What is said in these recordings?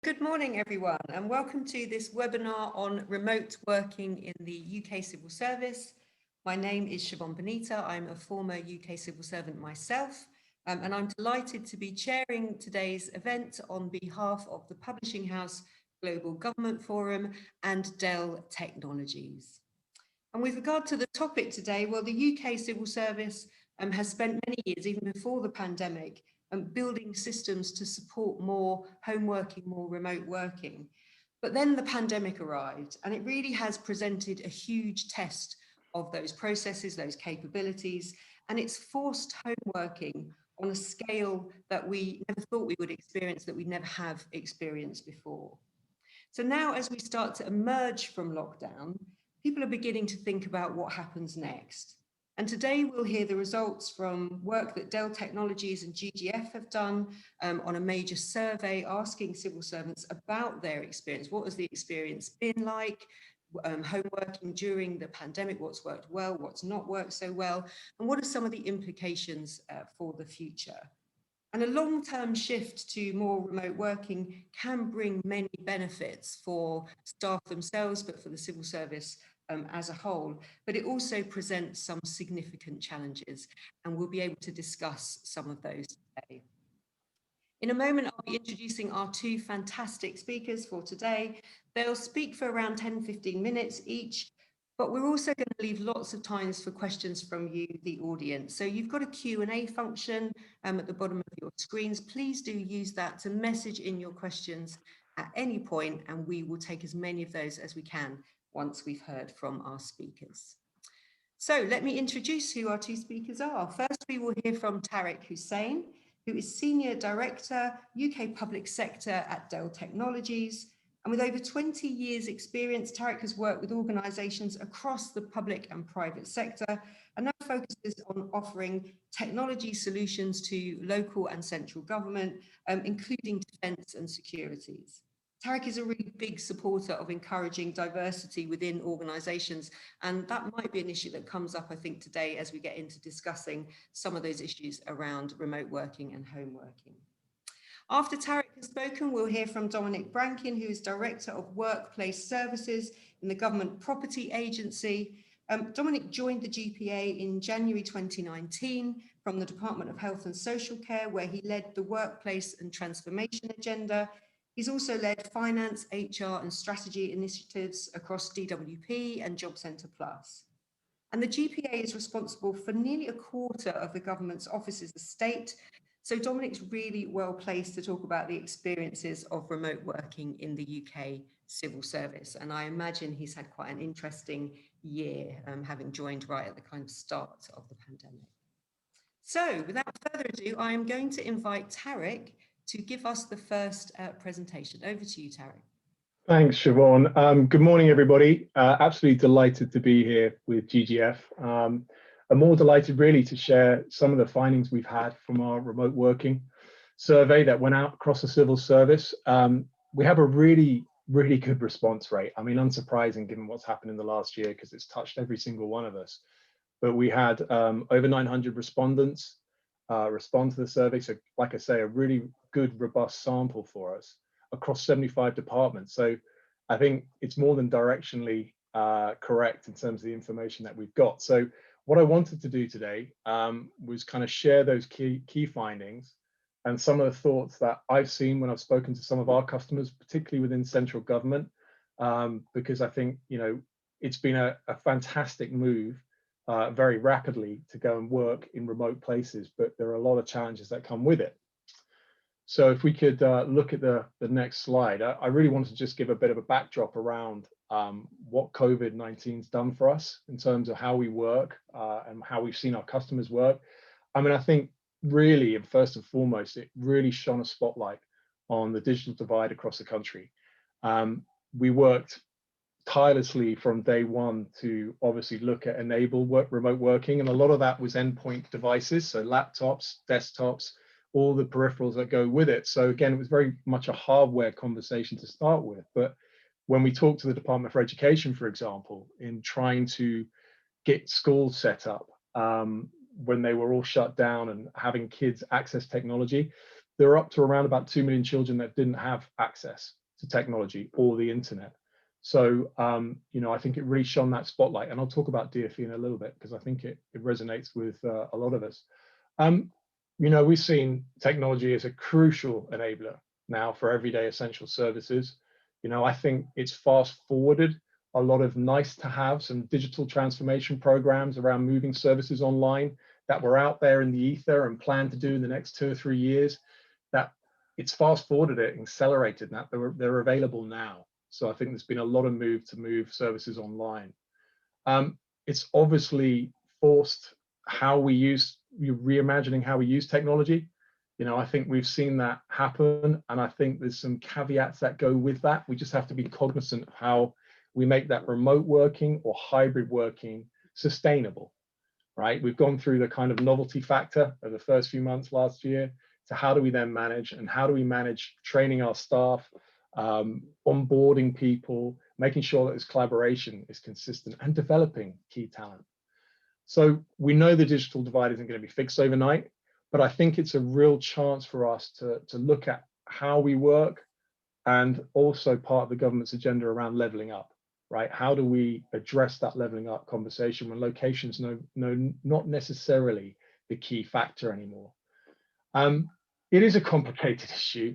Good morning, everyone, and welcome to this webinar on remote working in the UK civil service. My name is Siobhan Benita. I'm a former UK civil servant myself, and I'm delighted to be chairing today's event on behalf of the Publishing House Global Government Forum and Dell Technologies. And with regard to the topic today, well, the UK civil service has spent many years, even before the pandemic, building systems to support more home working, more remote working. But then the pandemic arrived, and it really has presented a huge test of those processes, those capabilities, and it's forced home working on a scale that we never thought we would experience, that we never have experienced before. So now, as we start to emerge from lockdown, people are beginning to think about what happens next. And today we'll hear the results from work that Dell Technologies and GGF have done on a major survey asking civil servants about their experience. What has the experience been like? Home working during the pandemic, what's worked well, what's not worked so well, and what are some of the implications for the future? And a long-term shift to more remote working can bring many benefits for staff themselves, but for the civil service as a whole. But it also presents some significant challenges, and we'll be able to discuss some of those today. In a moment, I'll be introducing our two fantastic speakers for today. They'll speak for around 10-15 minutes each, but we're also going to leave lots of times for questions from you, the audience. So you've got a Q&A function at the bottom of your screens. Please do use that to message in your questions at any point, and we will take as many of those as we can once we've heard from our speakers. So let me introduce who our two speakers are. First, we will hear from Tariq Hussein, who is Senior Director, UK Public Sector at Dell Technologies. And with over 20 years experience, Tariq has worked with organisations across the public and private sector and now focuses on offering technology solutions to local and central government, including defence and securities. Tariq is a really big supporter of encouraging diversity within organisations, and that might be an issue that comes up, I think, today as we get into discussing some of those issues around remote working and home working. After Tariq has spoken, we'll hear from Dominic Brankin, who is Director of Workplace Services in the Government Property Agency. Dominic joined the GPA in January 2019 from the Department of Health and Social Care, where he led the Workplace and Transformation Agenda. He's also led finance, HR and strategy initiatives across DWP and Job Centre Plus. And the GPA is responsible for nearly a quarter of the government's offices estate. So Dominic's really well placed to talk about the experiences of remote working in the UK civil service. And I imagine he's had quite an interesting year, having joined right at the kind of start of the pandemic. So without further ado, I am going to invite Tariq to give us the first presentation. Over to you, Tariq. Thanks, Siobhan. Good morning, everybody. Absolutely delighted to be here with GGF. I'm more delighted really to share some of the findings we've had from our remote working survey that went out across the civil service. We have a really good response rate. I mean, unsurprising given what's happened in the last year because it's touched every single one of us. But we had over 900 respondents respond to the survey. So like I say, a really good, robust sample for us across 75 departments. So I think it's more than directionally correct in terms of the information that we've got. So what I wanted to do today was kind of share those key findings and some of the thoughts that I've seen when I've spoken to some of our customers, particularly within central government, because I think, you know, it's been a fantastic move very rapidly to go and work in remote places, but there are a lot of challenges that come with it. So if we could look at the next slide, I really wanted to just give a bit of a backdrop around what COVID-19's done for us in terms of how we work and how we've seen our customers work. I mean, I think really, and first and foremost, it really shone a spotlight on the digital divide across the country. We worked tirelessly from day one to obviously look at remote working, and a lot of that was endpoint devices, so laptops, desktops, all the peripherals that go with it. So again, it was very much a hardware conversation to start with. But when we talked to the Department for Education, for example, in trying to get schools set up when they were all shut down and having kids access technology, there are up to around about 2 million children that didn't have access to technology or the internet. So, you know, I think it really shone that spotlight, and I'll talk about DfE in a little bit because I think it resonates with a lot of us. You know, we've seen technology as a crucial enabler now for everyday essential services. You know, I think it's fast forwarded a lot of nice to have some digital transformation programs around moving services online that were out there in the ether and planned to do in the next 2 or 3 years. That it's fast forwarded it, accelerated that they're available now. So I think there's been a lot of move to move services online. It's obviously forced how we use, reimagining how we use technology. You know, I think we've seen that happen, and I think there's some caveats that go with that. We just have to be cognizant of how we make that remote working or hybrid working sustainable, right? We've gone through the kind of novelty factor of the first few months last year to how do we then manage, and how do we manage training our staff, onboarding people, making sure that this collaboration is consistent, and developing key talent. So we know the digital divide isn't going to be fixed overnight, but I think it's a real chance for us to look at how we work, and also part of the government's agenda around leveling up, right? How do we address that leveling up conversation when location's not necessarily the key factor anymore? It is a complicated issue,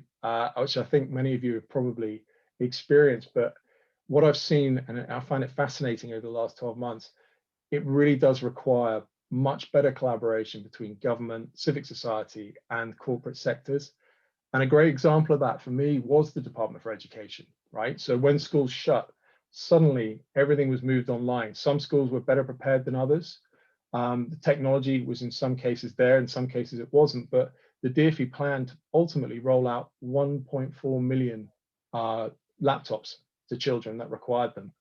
which I think many of you have probably experienced, but what I've seen, and I find it fascinating over the last 12 months, it really does require much better collaboration between government, civic society, and corporate sectors. And a great example of that for me was the Department for Education, right? So when schools shut, suddenly everything was moved online. Some schools were better prepared than others. The technology was in some cases there, in some cases it wasn't, but the DfE planned to ultimately roll out 1.4 million laptops to children that required them.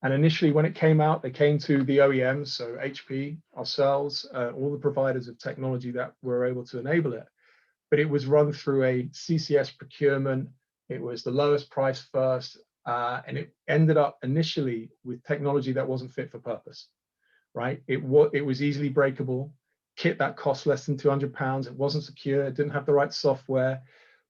And initially when it came out, they came to the OEMs, so HP, ourselves, all the providers of technology that were able to enable it. But it was run through a CCS procurement. It was the lowest price first, and it ended up initially with technology that wasn't fit for purpose, right? It was easily breakable, kit that cost less than £200. It wasn't secure, it didn't have the right software.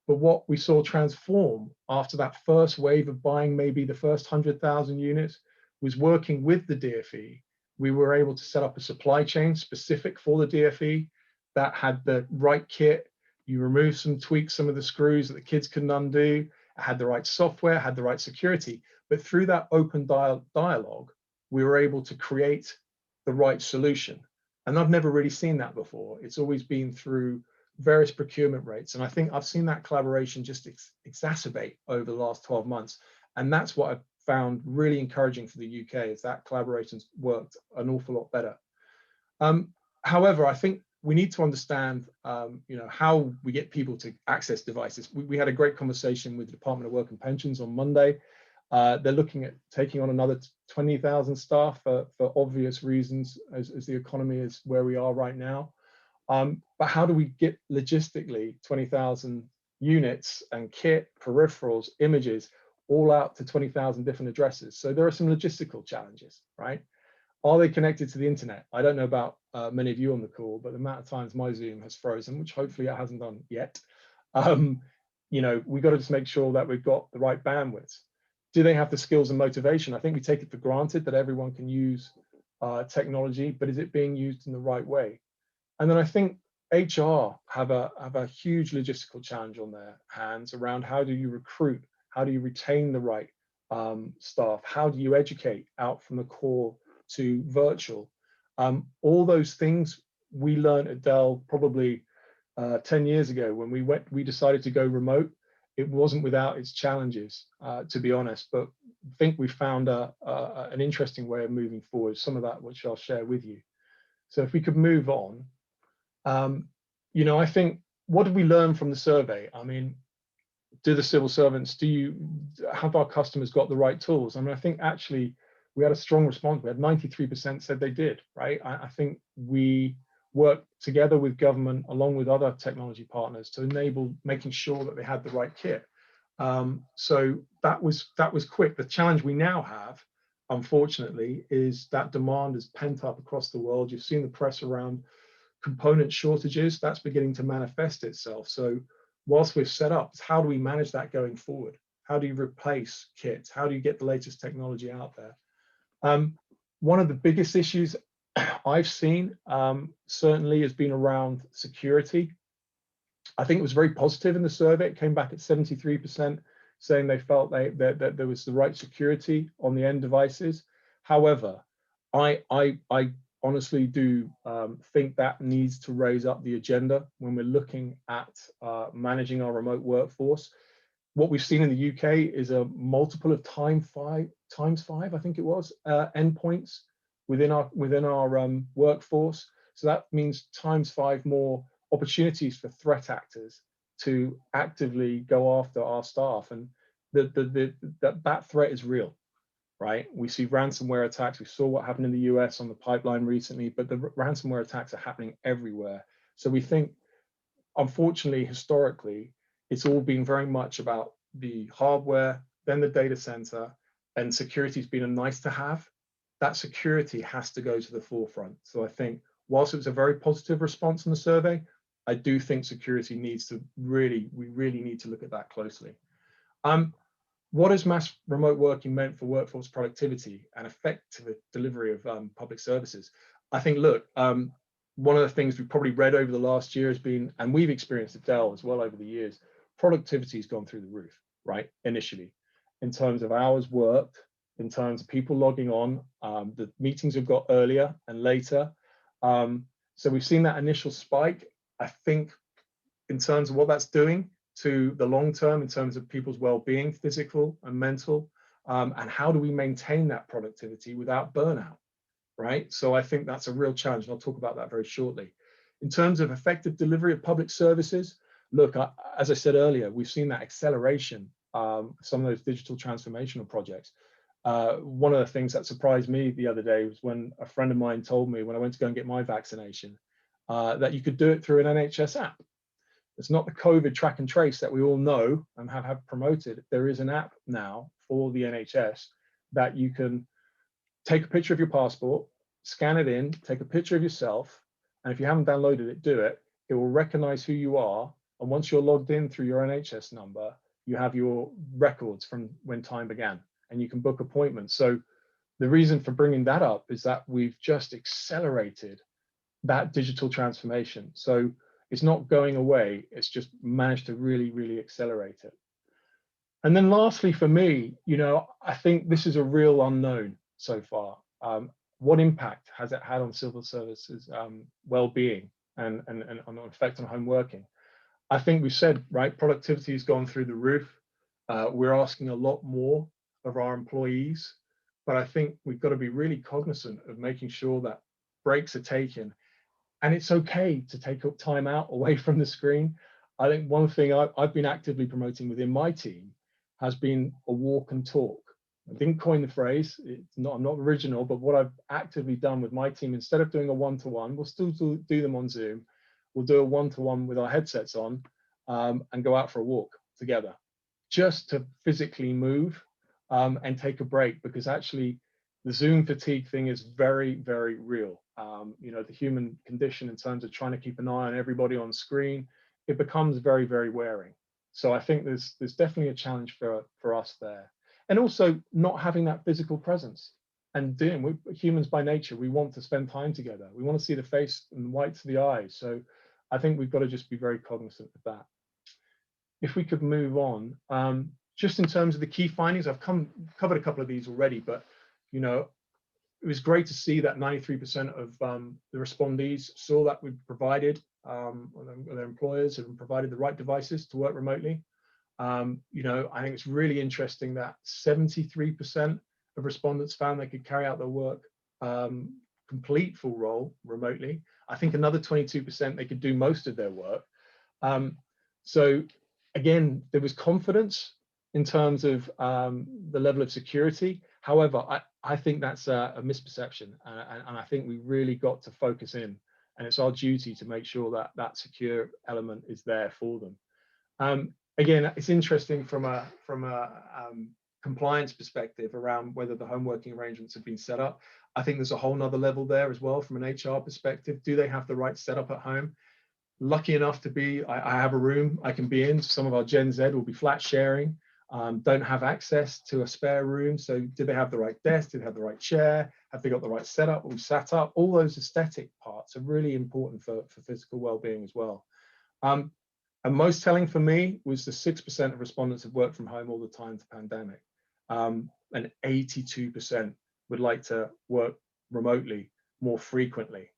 But what we saw transform after that first wave of buying maybe the first 100,000 units was working with the DfE. We were able to set up a supply chain specific for the DfE that had the right kit. You remove some tweaks, some of the screws that the kids couldn't undo, had the right software, had the right security. But through that open dialogue, we were able to create the right solution. And I've never really seen that before. It's always been through various procurement rates. And I think I've seen that collaboration just exacerbate over the last 12 months. And that's what I've found really encouraging for the UK, is that collaboration's worked an awful lot better. However, I think we need to understand, you know, how we get people to access devices. We had a great conversation with the Department of Work and Pensions on Monday. They're looking at taking on another 20,000 staff for obvious reasons, as the economy is where we are right now. But how do we get logistically 20,000 units and kit, peripherals, images, all out to 20,000 different addresses? So there are some logistical challenges, right? Are they connected to the internet? I don't know about many of you on the call, but the amount of times my Zoom has frozen, which hopefully it hasn't done yet. You know, we've got to just make sure that we've got the right bandwidth. Do they have the skills and motivation? I think we take it for granted that everyone can use technology, but is it being used in the right way? And then I think HR have a huge logistical challenge on their hands around how do you recruit, how do you retain the right staff, how do you educate out from the core to virtual. All those things we learned at Dell probably 10 years ago when we decided to go remote. It wasn't without its challenges, to be honest, but I think we found an interesting way of moving forward, some of that which I'll share with you. So if we could move on, you know, I think, what did we learn from the survey? I mean, do the civil servants, have our customers got the right tools? I mean, I think actually we had a strong response. We had 93% said they did, right? I think we worked together with government along with other technology partners to enable making sure that they had the right kit. So that was quick. The challenge we now have, unfortunately, is that demand is pent up across the world. You've seen the press around component shortages. That's beginning to manifest itself. So whilst we're set up, is how do we manage that going forward? How do you replace kits? How do you get the latest technology out there? One of the biggest issues I've seen certainly has been around security. I think it was very positive in the survey. It came back at 73% saying they felt that there was the right security on the end devices. However, I honestly do think that needs to raise up the agenda when we're looking at managing our remote workforce. What we've seen in the UK is a multiple of times five, I think it was, endpoints within our workforce. So that means times 5 more opportunities for threat actors to actively go after our staff, and that threat is real, right? We see ransomware attacks. We saw what happened in the US on the pipeline recently, but the ransomware attacks are happening everywhere. So we think, unfortunately, historically, it's all been very much about the hardware, then the data center, and security's been a nice to have. That security has to go to the forefront. So I think whilst it was a very positive response in the survey, I do think security needs to we really need to look at that closely. What has mass remote working meant for workforce productivity and effective delivery of public services? I think, look, one of the things we've probably read over the last year has been, and we've experienced at Dell as well over the years, productivity has gone through the roof, right? Initially, in terms of hours worked, in terms of people logging on, the meetings have got earlier and later. So we've seen that initial spike. I think in terms of what that's doing to the long term, in terms of people's well-being, physical and mental, and how do we maintain that productivity without burnout, right? So I think that's a real challenge, and I'll talk about that very shortly. In terms of effective delivery of public services, look, as I said earlier, we've seen that acceleration, some of those digital transformational projects. One of the things that surprised me the other day was when a friend of mine told me when I went to go and get my vaccination, that you could do it through an NHS app. It's not the COVID track and trace that we all know and have promoted. There is an app now for the NHS that you can take a picture of your passport, scan it in, take a picture of yourself, and if you haven't downloaded it, do it. It will recognize who you are, and once you're logged in through your NHS number, you have your records from when time began, and you can book appointments. So the reason for bringing that up is that we've just accelerated that digital transformation. So it's not going away, it's just managed to really, really accelerate it. And then lastly, for me, I think this is a real unknown so far. What impact has it had on civil services well-being and on effect on home working? I think we've said, right, productivity has gone through the roof. We're asking a lot more of our employees, but I think we've got to be really cognizant of making sure that breaks are taken. And it's okay to take up time out away from the screen. I think one thing I've been actively promoting within my team has been a walk and talk. I didn't coin the phrase, I'm not original, but what I've actively done with my team, instead of doing a one-to-one, we'll still do them on Zoom. We'll do a one-to-one with our headsets on and go out for a walk together, just to physically move and take a break, because actually the Zoom fatigue thing is very, very real. The human condition in terms of trying to keep an eye on everybody on screen, it becomes very, very wearing. So I think there's definitely a challenge for us there. And also not having that physical presence. And we're humans by nature, we want to spend time together. We want to see the face and the whites of the eyes. So I think we've got to just be very cognizant of that. If we could move on, just in terms of the key findings, I've covered a couple of these already, but it was great to see that 93% of the respondees saw that we've provided, their employers have provided the right devices to work remotely. I think it's really interesting that 73% of respondents found they could carry out their work complete full role remotely. I think another 22% they could do most of their work. So again, there was confidence in terms of the level of security. However, I think that's a misperception, and I think we really got to focus in, and it's our duty to make sure that that secure element is there for them. Again, it's interesting from a compliance perspective around whether the home working arrangements have been set up. I think there's a whole nother level there as well from an HR perspective. Do they have the right setup at home? lucky enough to be, I have a room I can be in. Some of our Gen Z will be flat sharing, don't have access to a spare room. So do they have the right desk? Do they have the right chair? Have they got the right setup? All sat up? All those aesthetic parts are really important for physical well-being as well. And most telling for me was the 6% of respondents have worked from home all the time to pandemic. And 82% would like to work remotely more frequently.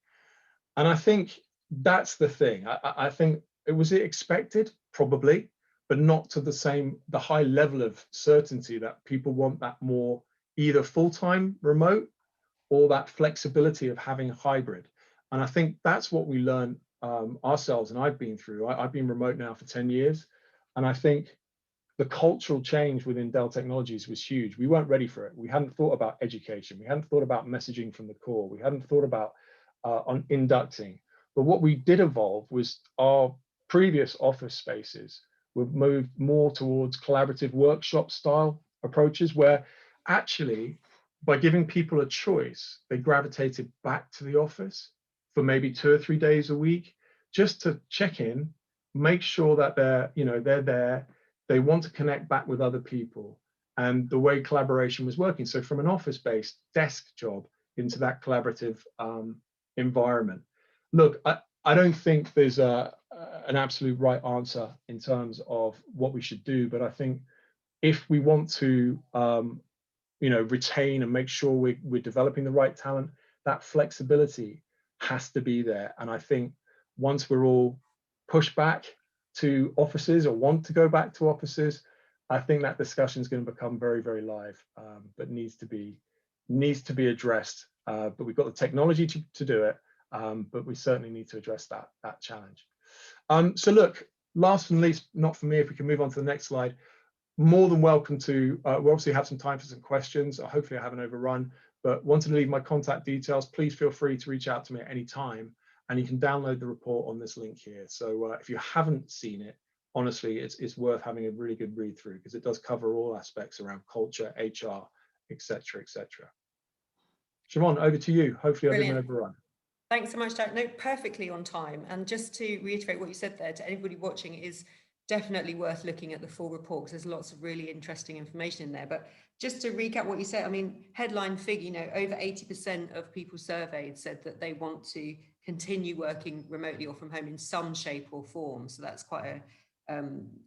And I think that's the thing. I think was it expected? Probably, but not to the high level of certainty that people want that more either full-time remote or that flexibility of having hybrid. And I think that's what we learned ourselves, and I've been through. I've been remote now for 10 years. And I think the cultural change within Dell Technologies was huge. We weren't ready for it. We hadn't thought about education. We hadn't thought about messaging from the core. We hadn't thought about on inducting. But what we did evolve was our previous office spaces would move more towards collaborative workshop style approaches, where actually by giving people a choice, they gravitated back to the office for maybe 2 or 3 days a week, just to check in, make sure that they're there, they want to connect back with other people, and the way collaboration was working. So from an office-based desk job into that collaborative environment. Look, I don't think there's an absolute right answer in terms of what we should do, but I think if we want to retain and make sure we're developing the right talent, that flexibility has to be there. And I think once we're all pushed back to offices or want to go back to offices, I think that discussion is going to become very, very live, but needs to be addressed. But we've got the technology to do it, but we certainly need to address that challenge. So look, last but not least, not for me, if we can move on to the next slide, more than welcome to, we'll obviously have some time for some questions. Hopefully I haven't overrun, but wanted to leave my contact details. Please feel free to reach out to me at any time, and you can download the report on this link here. So if you haven't seen it, honestly, it's worth having a really good read through, because it does cover all aspects around culture, HR, etc., etc. Siobhan, over to you. Hopefully I didn't overrun. Thanks so much, Tariq. No, perfectly on time. And just to reiterate what you said there, to anybody watching, it is definitely worth looking at the full report, because there's lots of really interesting information in there. But just to recap what you said, I mean, headline figure, over 80% of people surveyed said that they want to continue working remotely or from home in some shape or form. So that's quite a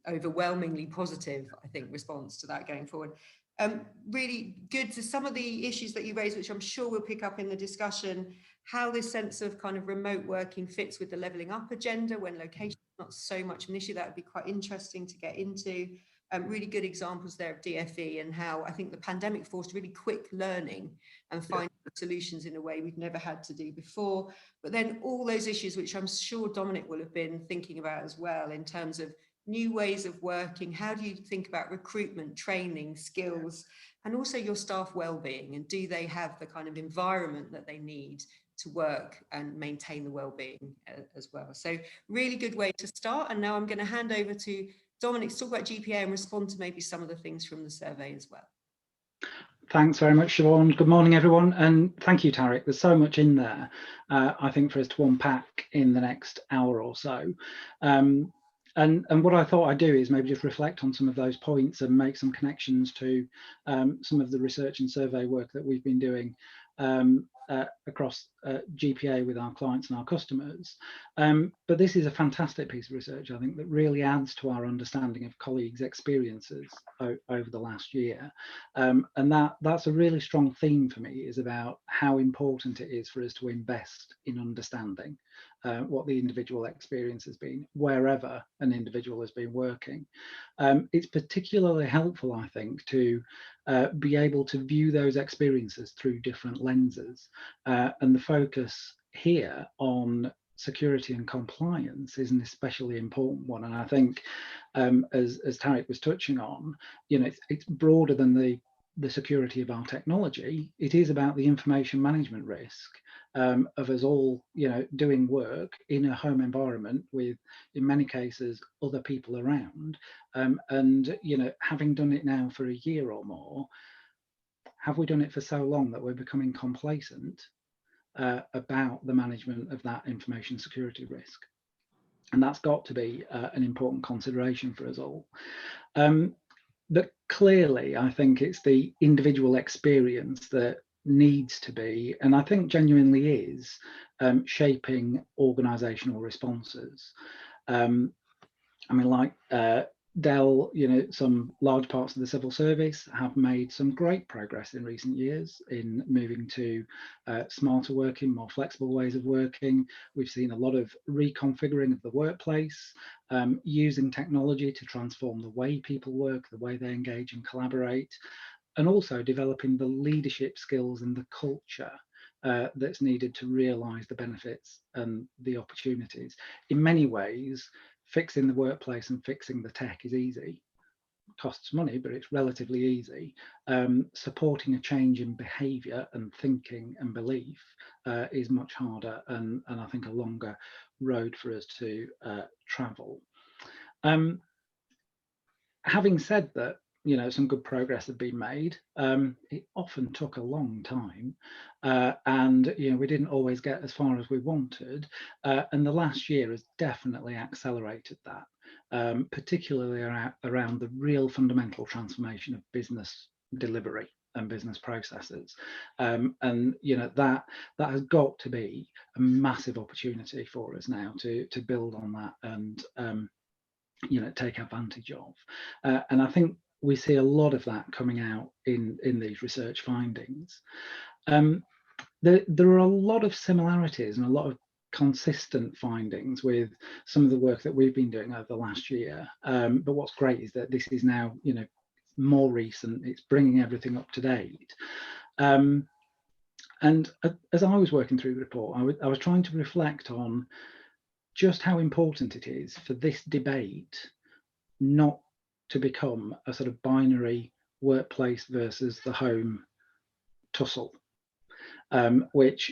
overwhelmingly positive, I think, response to that going forward. Really good to some of the issues that you raised, which I'm sure we'll pick up in the discussion, how this sense of kind of remote working fits with the levelling up agenda when location is not so much an issue. That would be quite interesting to get into. Really good examples there of DFE and how I think the pandemic forced really quick learning and finding solutions in a way we've never had to do before. But then all those issues, which I'm sure Dominic will have been thinking about as well, in terms of new ways of working. How do you think about recruitment, training, skills, and also your staff well-being? And do they have the kind of environment that they need to work and maintain the well-being as well? So really good way to start. And now I'm going to hand over to Dominic to talk about GPA and respond to maybe some of the things from the survey as well. Thanks very much, Siobhan. Good morning, everyone. And thank you, Tariq. There's so much in there, I think, for us to unpack in the next hour or so. And what I thought I'd do is maybe just reflect on some of those points and make some connections to some of the research and survey work that we've been doing across GPA with our clients and our customers. But this is a fantastic piece of research, I think, that really adds to our understanding of colleagues' experiences over the last year. And that's a really strong theme for me, is about how important it is for us to invest in understanding what the individual experience has been, wherever an individual has been working. It's particularly helpful, I think, to be able to view those experiences through different lenses. And the focus here on security and compliance is an especially important one. And I think, as Tariq was touching on, it's broader than the security of our technology. It is about the information management risk of us all, doing work in a home environment with, in many cases, other people around. And having done it now for a year or more, have we done it for so long that we're becoming complacent about the management of that information security risk? And that's got to be an important consideration for us all. But clearly, I think it's the individual experience that needs to be, and I think genuinely is, shaping organisational responses. I mean, like Dell, some large parts of the civil service have made some great progress in recent years in moving to smarter working, more flexible ways of working. We've seen a lot of reconfiguring of the workplace, using technology to transform the way people work, the way they engage and collaborate, and also developing the leadership skills and the culture that's needed to realise the benefits and the opportunities. In many ways, fixing the workplace and fixing the tech is easy. It costs money, but it's relatively easy. Supporting a change in behaviour and thinking and belief is much harder, and I think a longer road for us to travel. Having said that, some good progress had been made. It often took a long time, and we didn't always get as far as we wanted. And the last year has definitely accelerated that, particularly around the real fundamental transformation of business delivery and business processes. And that has got to be a massive opportunity for us now to build on that and take advantage of. And I think we see a lot of that coming out in these research findings. There are a lot of similarities and a lot of consistent findings with some of the work that we've been doing over the last year. But what's great is that this is now, more recent. It's bringing everything up to date. And as I was working through the report, I was trying to reflect on just how important it is for this debate not to become a sort of binary workplace versus the home tussle, which,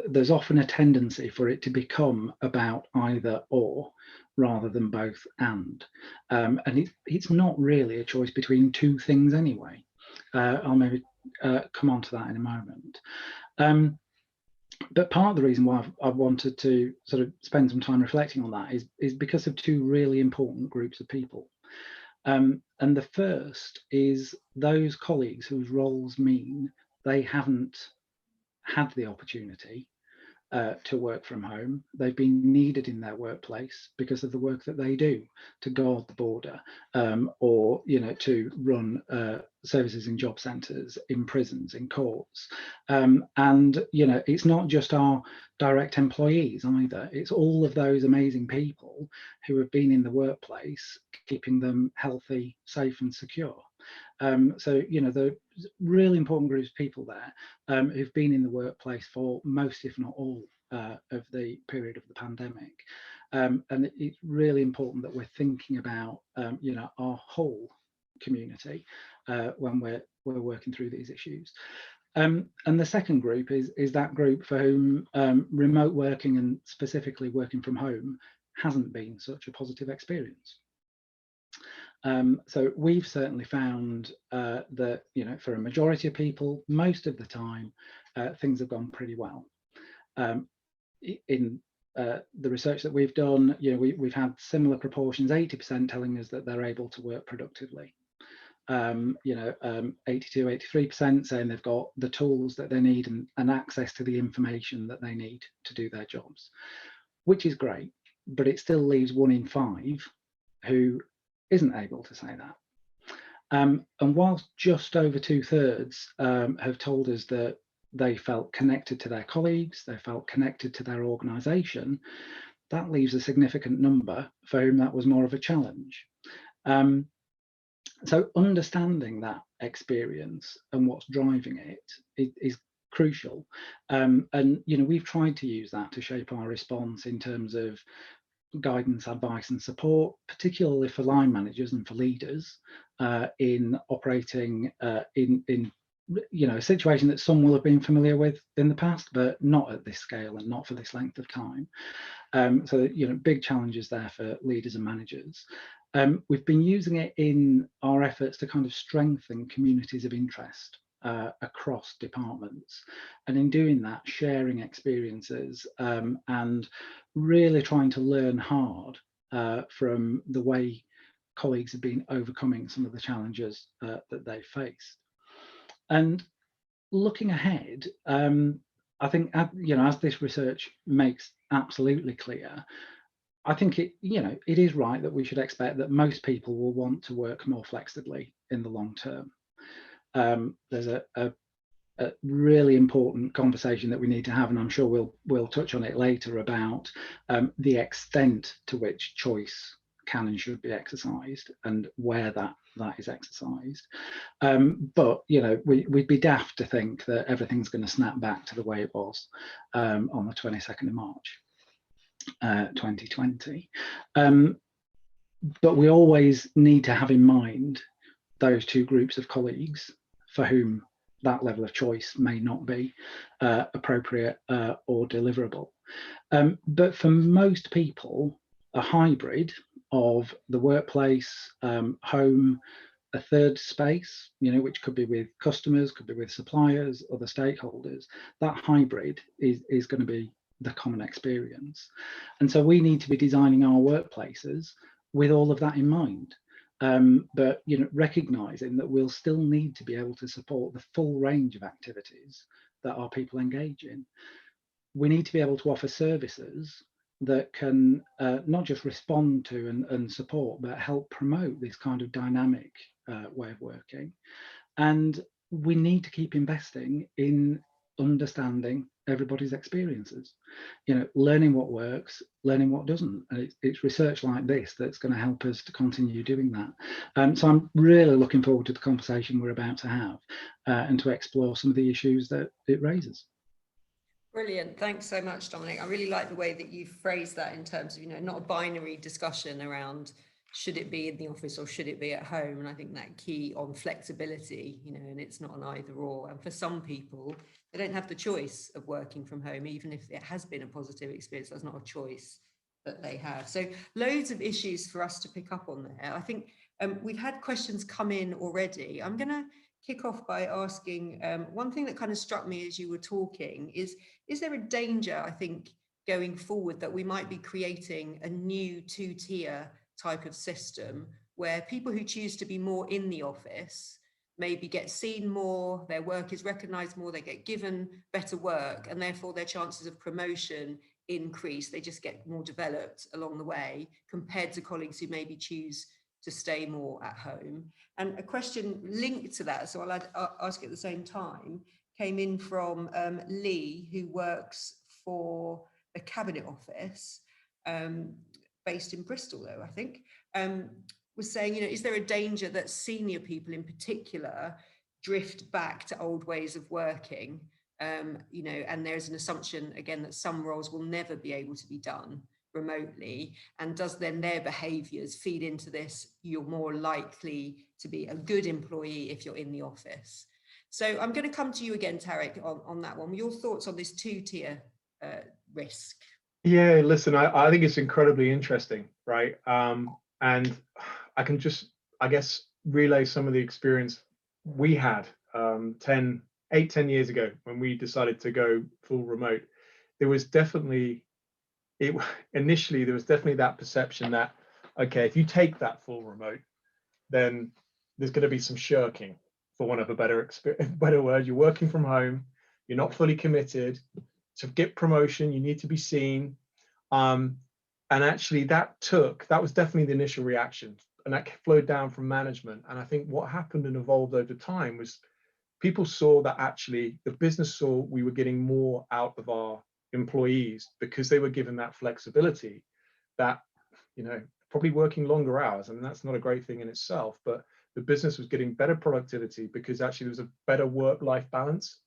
there's often a tendency for it to become about either or rather than both and it's not really a choice between two things anyway. I'll maybe come on to that in a moment. But part of the reason why I've wanted to sort of spend some time reflecting on that is because of two really important groups of people. And the first is those colleagues whose roles mean they haven't had the opportunity to work from home. They've been needed in their workplace because of the work that they do to guard the border, or to run services in job centres, in prisons, in courts, and it's not just our direct employees either. It's all of those amazing people who have been in the workplace, keeping them healthy, safe, and secure. So the really important groups of people there who've been in the workplace for most, if not all, of the period of the pandemic, and it's really important that we're thinking about our whole community when we're working through these issues. And the second group is that group for whom remote working and specifically working from home hasn't been such a positive experience. So we've certainly found that, for a majority of people, most of the time, things have gone pretty well. In the research that we've done, we've had similar proportions, 80% telling us that they're able to work productively. 82, 83% saying they've got the tools that they need and access to the information that they need to do their jobs, which is great, but it still leaves 1 in 5 who isn't able to say that. And whilst just over 2/3 have told us that they felt connected to their colleagues, they felt connected to their organisation, that leaves a significant number for whom that was more of a challenge. So understanding that experience and what's driving it is crucial. And we've tried to use that to shape our response in terms of guidance, advice and support, particularly for line managers and for leaders in operating in a situation that some will have been familiar with in the past, but not at this scale and not for this length of time. So big challenges there for leaders and managers. We've been using it in our efforts to kind of strengthen communities of interest across departments, and in doing that, sharing experiences and really trying to learn hard from the way colleagues have been overcoming some of the challenges that they faced. And looking ahead, I think, as this research makes absolutely clear, I think it is right that we should expect that most people will want to work more flexibly in the long term. There's a really important conversation that we need to have, and I'm sure we'll touch on it later, about the extent to which choice can and should be exercised and where that is exercised. But we'd be daft to think that everything's going to snap back to the way it was on the 22nd of March 2020. But we always need to have in mind those two groups of colleagues for whom that level of choice may not be appropriate or deliverable. But for most people, a hybrid of the workplace, home, a third space, which could be with customers, could be with suppliers, other stakeholders, that hybrid is going to be the common experience. And so we need to be designing our workplaces with all of that in mind. But recognizing that we'll still need to be able to support the full range of activities that our people engage in. We need to be able to offer services that can not just respond to and support, but help promote this kind of dynamic way of working. And we need to keep investing in understanding everybody's experiences, learning what works, learning what doesn't. And it's research like this that's going to help us to continue doing that. So I'm really looking forward to the conversation we're about to have and to explore some of the issues that it raises. Brilliant. Thanks so much, Dominic. I really like the way that you phrased that in terms of, not a binary discussion around should it be in the office or should it be at home. And I think that key on flexibility, and it's not an either or. And for some people, they don't have the choice of working from home, even if it has been a positive experience. That's not a choice that they have. So loads of issues for us to pick up on there. I think we've had questions come in already. I'm going to kick off by asking one thing that kind of struck me as you were talking is there a danger, I think, going forward that we might be creating a new two-tier type of system where people who choose to be more in the office maybe get seen more, their work is recognized more, they get given better work, and therefore their chances of promotion increase. They just get more developed along the way compared to colleagues who maybe choose to stay more at home. And a question linked to that, so I'll ask at the same time, came in from Lee, who works for the Cabinet Office, based in Bristol, though, I think, was saying, is there a danger that senior people in particular drift back to old ways of working, and there's an assumption, again, that some roles will never be able to be done remotely, and does then their behaviours feed into this? You're more likely to be a good employee if you're in the office. So I'm going to come to you again, Tariq, on that one. Your thoughts on this two-tier risk? Yeah, listen, I think it's incredibly interesting, right? And I can just, I guess, relay some of the experience we had 10 years ago when we decided to go full remote. There was definitely, initially, there was definitely that perception that, okay, if you take that full remote, then there's going to be some shirking, for want of a better word. You're working from home, you're not fully committed. To get promotion, you need to be seen. And actually that was definitely the initial reaction, and that flowed down from management. And I think what happened and evolved over time was people saw that actually the business saw we were getting more out of our employees because they were given that flexibility, that, probably working longer hours. I mean, that's not a great thing in itself, but the business was getting better productivity because actually there was a better work-life balance,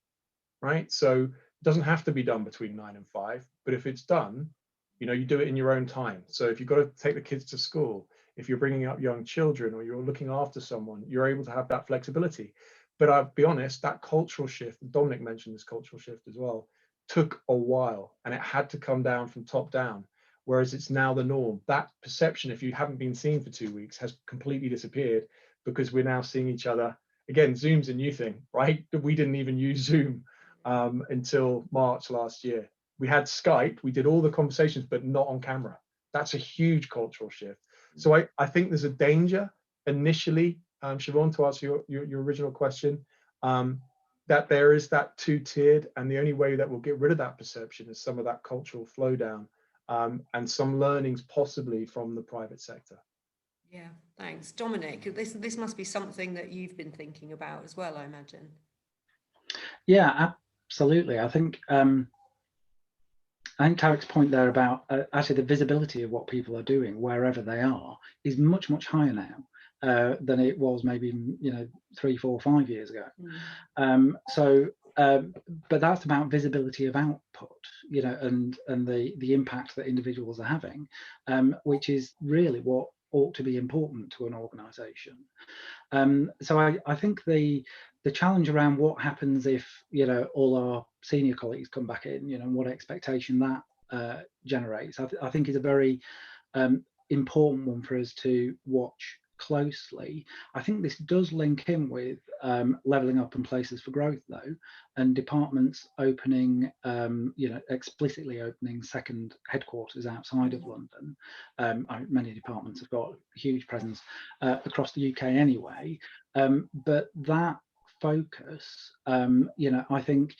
right? So it doesn't have to be done between 9 and 5, but if it's done, you do it in your own time. So if you've got to take the kids to school, if you're bringing up young children or you're looking after someone, you're able to have that flexibility. But I'll be honest, that cultural shift, Dominic mentioned this cultural shift as well, took a while, and it had to come down from top down, whereas it's now the norm. That perception, if you haven't been seen for 2 weeks, has completely disappeared because we're now seeing each other again, Zoom's a new thing, right? We didn't even use Zoom until March last year. We had Skype, we did all the conversations, but not on camera. That's a huge cultural shift. So I think there's a danger initially, Siobhan, to answer your original question, that there is that two-tiered, and the only way that we'll get rid of that perception is some of that cultural flow down, and some learnings possibly from the private sector. Yeah, thanks. Dominic, this must be something that you've been thinking about as well, I imagine. Yeah, absolutely. I think Tariq's point there about actually the visibility of what people are doing wherever they are is much, much higher now than it was maybe 3, 4, 5 years ago. But that's about visibility of output, and the impact that individuals are having, which is really what ought to be important to an organisation. So I think the challenge around what happens if all our senior colleagues come back in, and what expectation that generates, I think is a very important one for us to watch closely. I think this does link in with levelling up and places for growth, though, and departments opening, explicitly opening second headquarters outside of London. Many departments have got a huge presence across the UK anyway, but that focus, I think,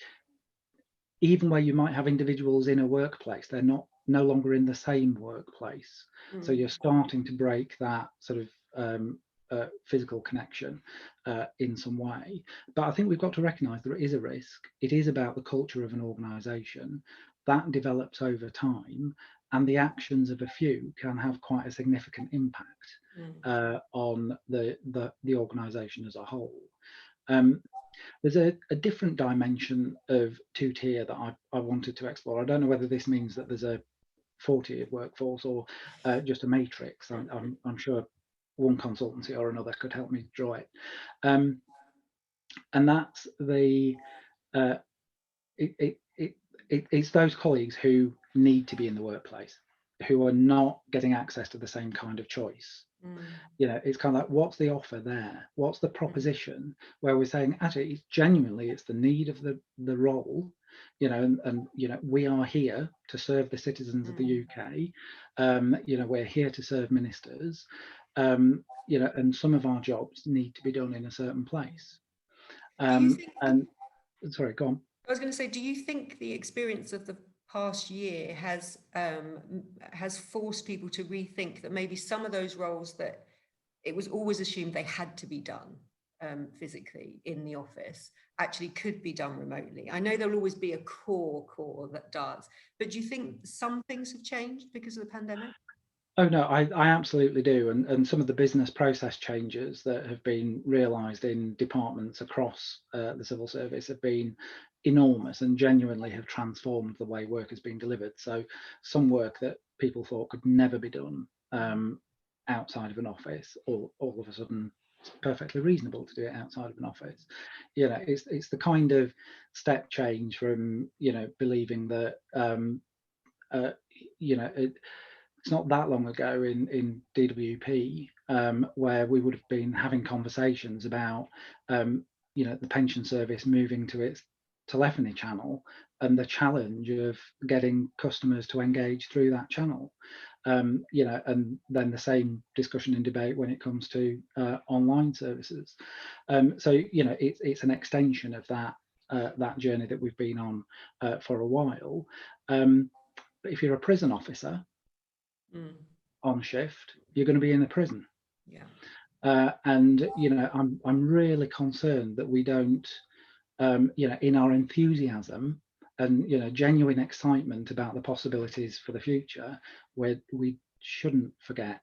even where you might have individuals in a workplace, they're no longer in the same workplace. So you're starting to break that sort of physical connection in some way. But I think we've got to recognise there is a risk. It is about the culture of an organisation that develops over time, and the actions of a few can have quite a significant impact on the organisation as a whole. There's a different dimension of two-tier that I wanted to explore. I don't know whether this means that there's a 4-tiered workforce or just a matrix. I'm sure one consultancy or another could help me draw it. And that's it's those colleagues who need to be in the workplace, who are not getting access to the same kind of choice. It's kind of like, what's the offer there? What's the proposition where we're saying, actually, it's the need of the role, and we are here to serve the citizens of the UK. We're here to serve ministers, and some of our jobs need to be done in a certain place. Sorry, go on. I was going to say, do you think the experience of the past year has forced people to rethink that maybe some of those roles that it was always assumed they had to be done physically in the office actually could be done remotely? I know there'll always be a core that does, but do you think some things have changed because of the pandemic? Oh no, I absolutely do, and some of the business process changes that have been realised in departments across the civil service have been enormous and genuinely have transformed the way work has been delivered. So some work that people thought could never be done outside of an office, all of a sudden it's perfectly reasonable to do it outside of an office. It's the kind of step change from believing that it's not that long ago in DWP where we would have been having conversations about the pension service moving to its telephony channel and the challenge of getting customers to engage through that channel. And then the same discussion and debate when it comes to online services. So it's an extension of that journey that we've been on for a while. But if you're a prison officer on shift, you're going to be in a prison. And I'm really concerned that we don't, in our enthusiasm and genuine excitement about the possibilities for the future, where we shouldn't forget,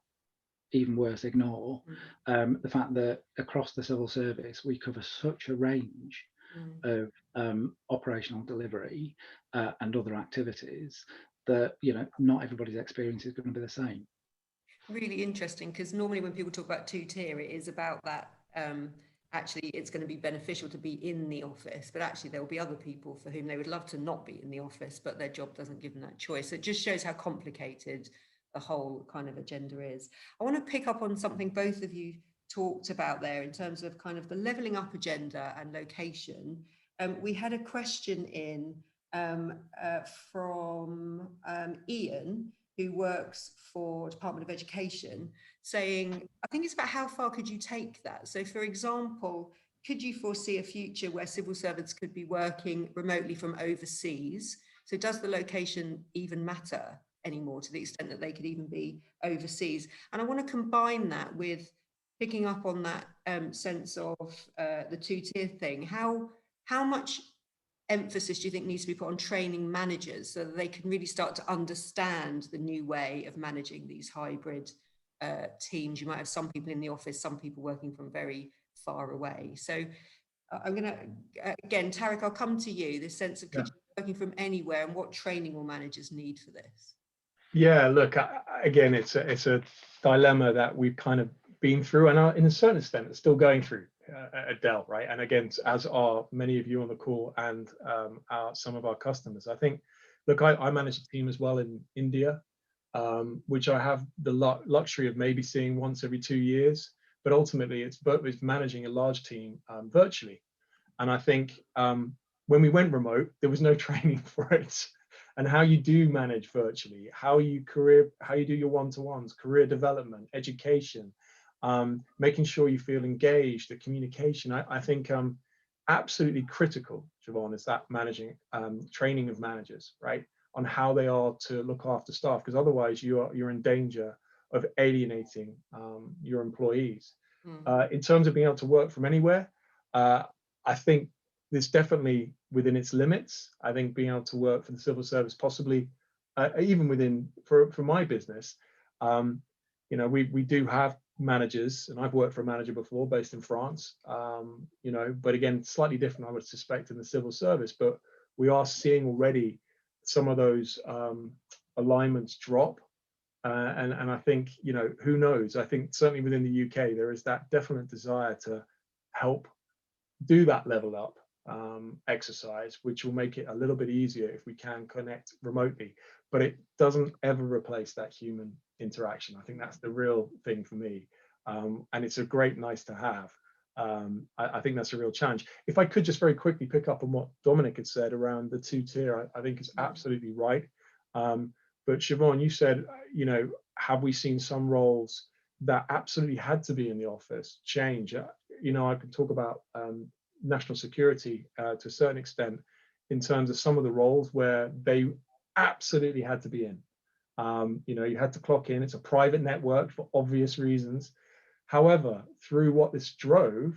even worse, ignore the fact that across the civil service we cover such a range of operational delivery and other activities that not everybody's experience is going to be the same. Really interesting, because normally when people talk about two-tier, it is about that actually it's going to be beneficial to be in the office, but actually there will be other people for whom they would love to not be in the office, but their job doesn't give them that choice. So it just shows how complicated the whole kind of agenda is. I want to pick up on something both of you talked about there in terms of kind of the levelling up agenda and location, we had a question in from Ian, who works for Department of Education, saying, I think it's about how far could you take that? So for example, could you foresee a future where civil servants could be working remotely from overseas? So does the location even matter anymore, to the extent that they could even be overseas? And I want to combine that with picking up on that sense of the two-tier thing. How much emphasis do you think needs to be put on training managers so that they can really start to understand the new way of managing these hybrid teams? You might have some people in the office, some people working from very far away. So I'm going to, again, Tariq, I'll come to you, this sense of could you be working from anywhere, and what training will managers need for this? Yeah, look, again, it's a dilemma that we've kind of been through, and are in a certain extent it's still going through at Dell, right? And again, as are many of you on the call, and some of our customers. I think, look, I manage a team as well in India, which I have the luxury of maybe seeing once every 2 years, but ultimately it's managing a large team virtually. And I think when we went remote, there was no training for it. And how you do manage virtually, how you do your one-to-ones, career development, education, making sure you feel engaged, the communication, I think absolutely critical, Siobhan, is that managing, training of managers, right? On how they are to look after staff, because otherwise you're in danger of alienating your employees. In terms of being able to work from anywhere, I think there's definitely within its limits. I think being able to work for the civil service, possibly even within, for my business, you know, we do have managers, and I've worked for a manager before based in France, you know, but again, slightly different, I would suspect, in the civil service. But we are seeing already some of those alignments drop. And I think, you know, who knows? I think certainly within the UK, there is that definite desire to help do that level up exercise, which will make it a little bit easier if we can connect remotely. But it doesn't ever replace that human interaction. I think that's the real thing for me. And it's a great nice to have. I think that's a real challenge. If I could just very quickly pick up on what Dominic had said around the two-tier, I think it's absolutely right. But Siobhan, you said, you know, have we seen some roles that absolutely had to be in the office change? You know, I could talk about national security to a certain extent in terms of some of the roles where they absolutely had to be in. You know, you had to clock in. It's a private network for obvious reasons. However, through what this drove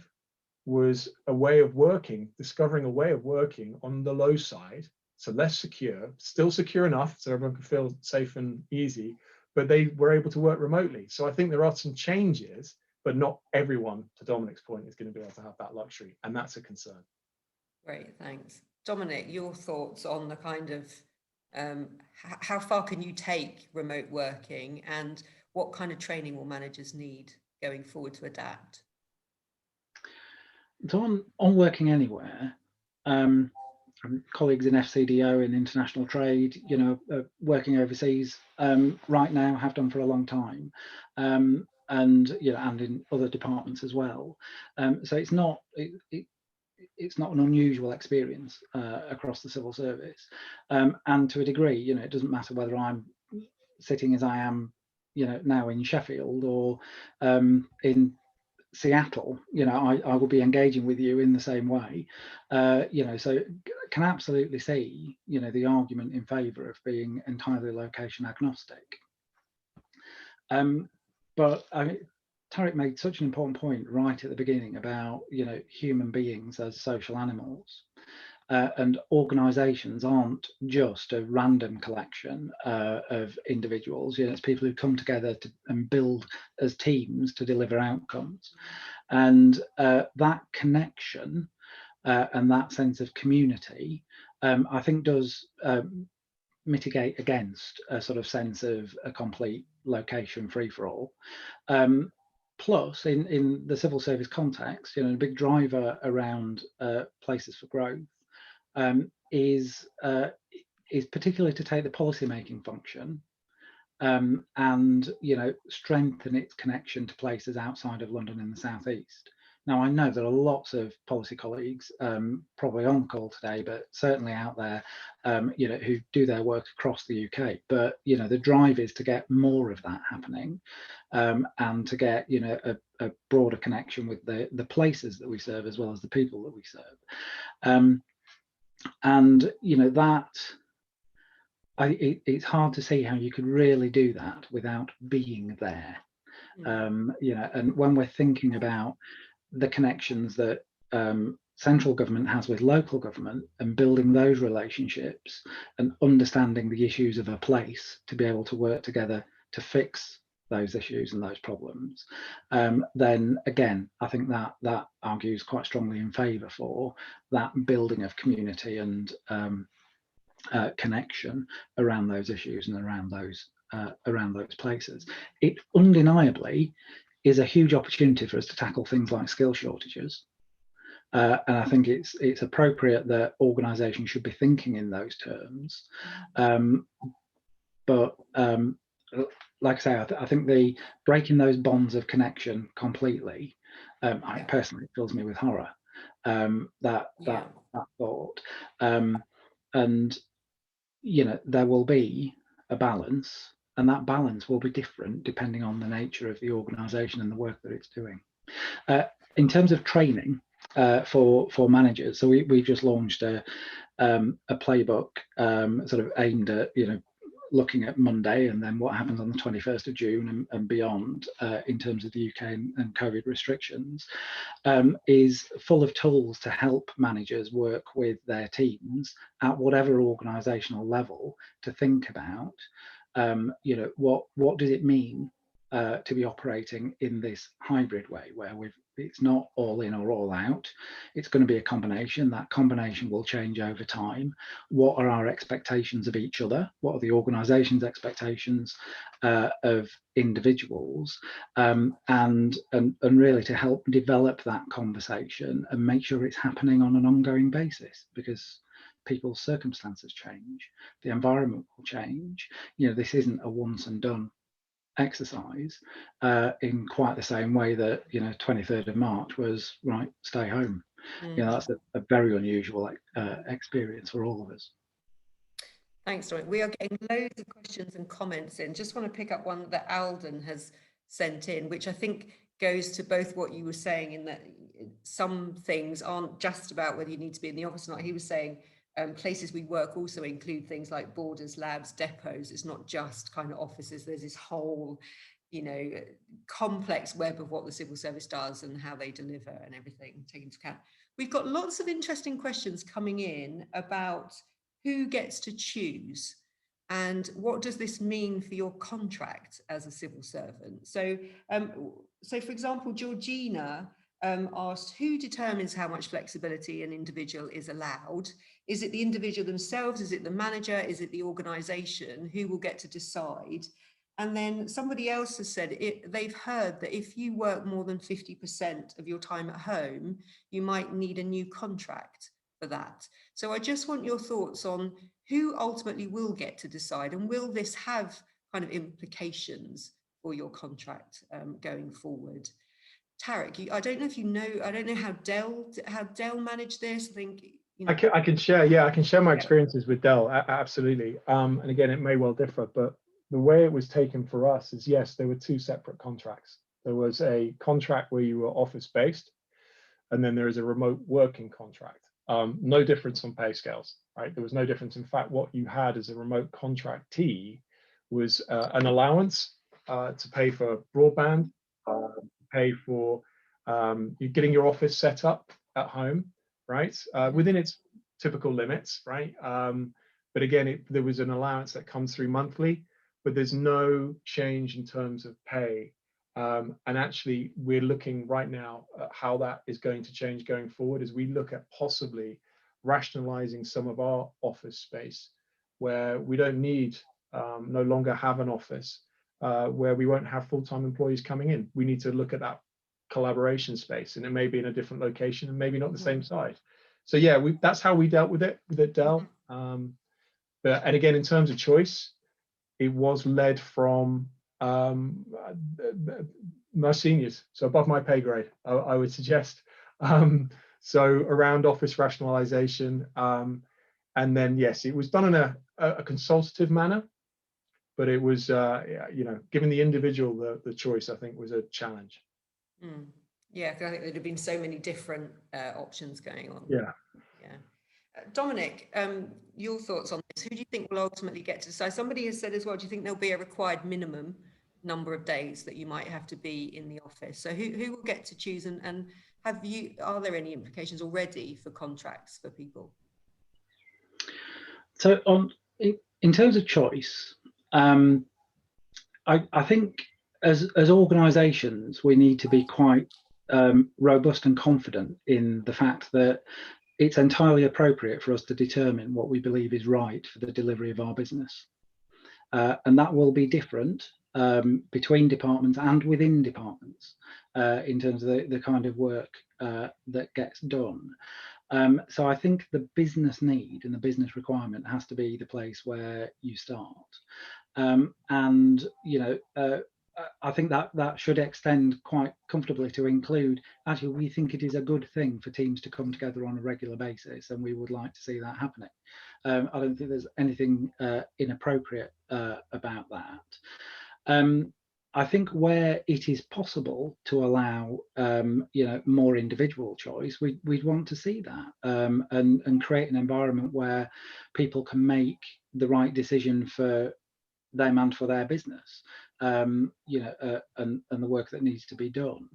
was a way of working, discovering a way of working on the low side, so less secure, still secure enough so everyone could feel safe and easy, but they were able to work remotely. So I think there are some changes, but not everyone, to Dominic's point, is going to be able to have that luxury, and that's a concern. Great, thanks. Dominic, your thoughts on the kind of how far can you take remote working, and what kind of training will managers need going forward to adapt? So on working anywhere, colleagues in FCDO, in international trade, you know, working overseas right now, have done for a long time, and you know, and in other departments as well. So it's not it's not an unusual experience across the civil service, and to a degree, you know, it doesn't matter whether I'm sitting as I am, you know, now in Sheffield or in Seattle. You know, I will be engaging with you in the same way. You know, so can absolutely see, you know, the argument in favour of being entirely location agnostic. But I mean, Tariq made such an important point right at the beginning about, you know, human beings as social animals. And organisations aren't just a random collection of individuals. You know, it's people who come together and build as teams to deliver outcomes. And that connection and that sense of community, I think, does mitigate against a sort of sense of a complete location free-for-all. Plus, in the civil service context, you know, a big driver around places for growth is particularly to take the policy making function and strengthen its connection to places outside of London in the southeast. Now, I know there are lots of policy colleagues probably on the call today, but certainly out there, who do their work across the UK. But the drive is to get more of that happening, and to get a broader connection with the places that we serve as well as the people that we serve. And that. It's hard to see how you could really do that without being there. And when we're thinking about the connections that central government has with local government and building those relationships and understanding the issues of a place to be able to work together to fix those issues and those problems, then again, I think that argues quite strongly in favour for that building of community and connection around those issues and around those places. It undeniably is a huge opportunity for us to tackle things like skill shortages, and I think it's appropriate that organisations should be thinking in those terms. But like I say, I think the breaking those bonds of connection completely, personally, it fills me with horror. That thought, and there will be a balance, and that balance will be different depending on the nature of the organisation and the work that it's doing. In terms of training for managers, so we just launched a playbook sort of aimed at looking at Monday and then what happens on the 21st of June and beyond in terms of the UK and COVID restrictions, is full of tools to help managers work with their teams at whatever organisational level to think about, what does it mean to be operating in this hybrid way where it's not all in or all out. It's going to be a combination. That combination will change over time. What are our expectations of each other? What are the organisation's expectations of individuals? And really to help develop that conversation and make sure it's happening on an ongoing basis, because people's circumstances change, the environment will change. This isn't a once and done exercise in quite the same way that 23rd of March was right, stay home. That's a very unusual experience for all of us. Thanks, Tariq. We are getting loads of questions and comments in. Just want to pick up one that Alden has sent in, which I think goes to both what you were saying, in that some things aren't just about whether you need to be in the office or not. He was saying places we work also include things like borders, labs, depots. It's not just kind of offices. There's this whole, complex web of what the civil service does and how they deliver and everything taken into account. We've got lots of interesting questions coming in about who gets to choose and what does this mean for your contract as a civil servant. So for example, Georgina asked, who determines how much flexibility an individual is allowed? Is it the individual themselves? Is it the manager? Is it the organisation? Who will get to decide? And then somebody else has said they've heard that if you work more than 50% of your time at home, you might need a new contract for that. So I just want your thoughts on who ultimately will get to decide, and will this have kind of implications for your contract going forward? Tariq, I don't know if you know, I don't know how Dell managed this. I think I can share. Yeah, I can share my experiences with Dell. Absolutely. And again, it may well differ, but the way it was taken for us is, yes, there were two separate contracts. There was a contract where you were office based, and then there is a remote working contract. No difference on pay scales, right? There was no difference. In fact, what you had as a remote contractee was an allowance to pay for broadband, pay for you getting your office set up at home, right? Within its typical limits, right? But again, there was an allowance that comes through monthly, but there's no change in terms of pay. And actually, we're looking right now at how that is going to change going forward as we look at possibly rationalizing some of our office space where we don't need, no longer have an office where we won't have full-time employees coming in. We need to look at that collaboration space, and it may be in a different location and maybe not the same size. So yeah, that's how we dealt with it at Dell. And again, in terms of choice, it was led from my seniors, so above my pay grade, I would suggest. So around office rationalization, and then yes, it was done in a consultative manner, but it was you know, giving the individual the choice, I think, was a challenge. Yeah, because I think there'd have been so many different options going on. Yeah. Yeah. Dominic, your thoughts on this? Who do you think will ultimately get to decide? Somebody has said as well, do you think there'll be a required minimum number of days that you might have to be in the office? So who will get to choose, and are there any implications already for contracts for people? So in terms of choice, I think as organisations, we need to be quite robust and confident in the fact that it's entirely appropriate for us to determine what we believe is right for the delivery of our business. And that will be different between departments and within departments in terms of the kind of work that gets done. So I think the business need and the business requirement has to be the place where you start. And, you know, I think that should extend quite comfortably to include, actually, we think it is a good thing for teams to come together on a regular basis, and we would like to see that happening. I don't think there's anything inappropriate about that. I think where it is possible to allow, you know, more individual choice, we'd want to see that and create an environment where people can make the right decision for them and for their business, you know, and the work that needs to be done.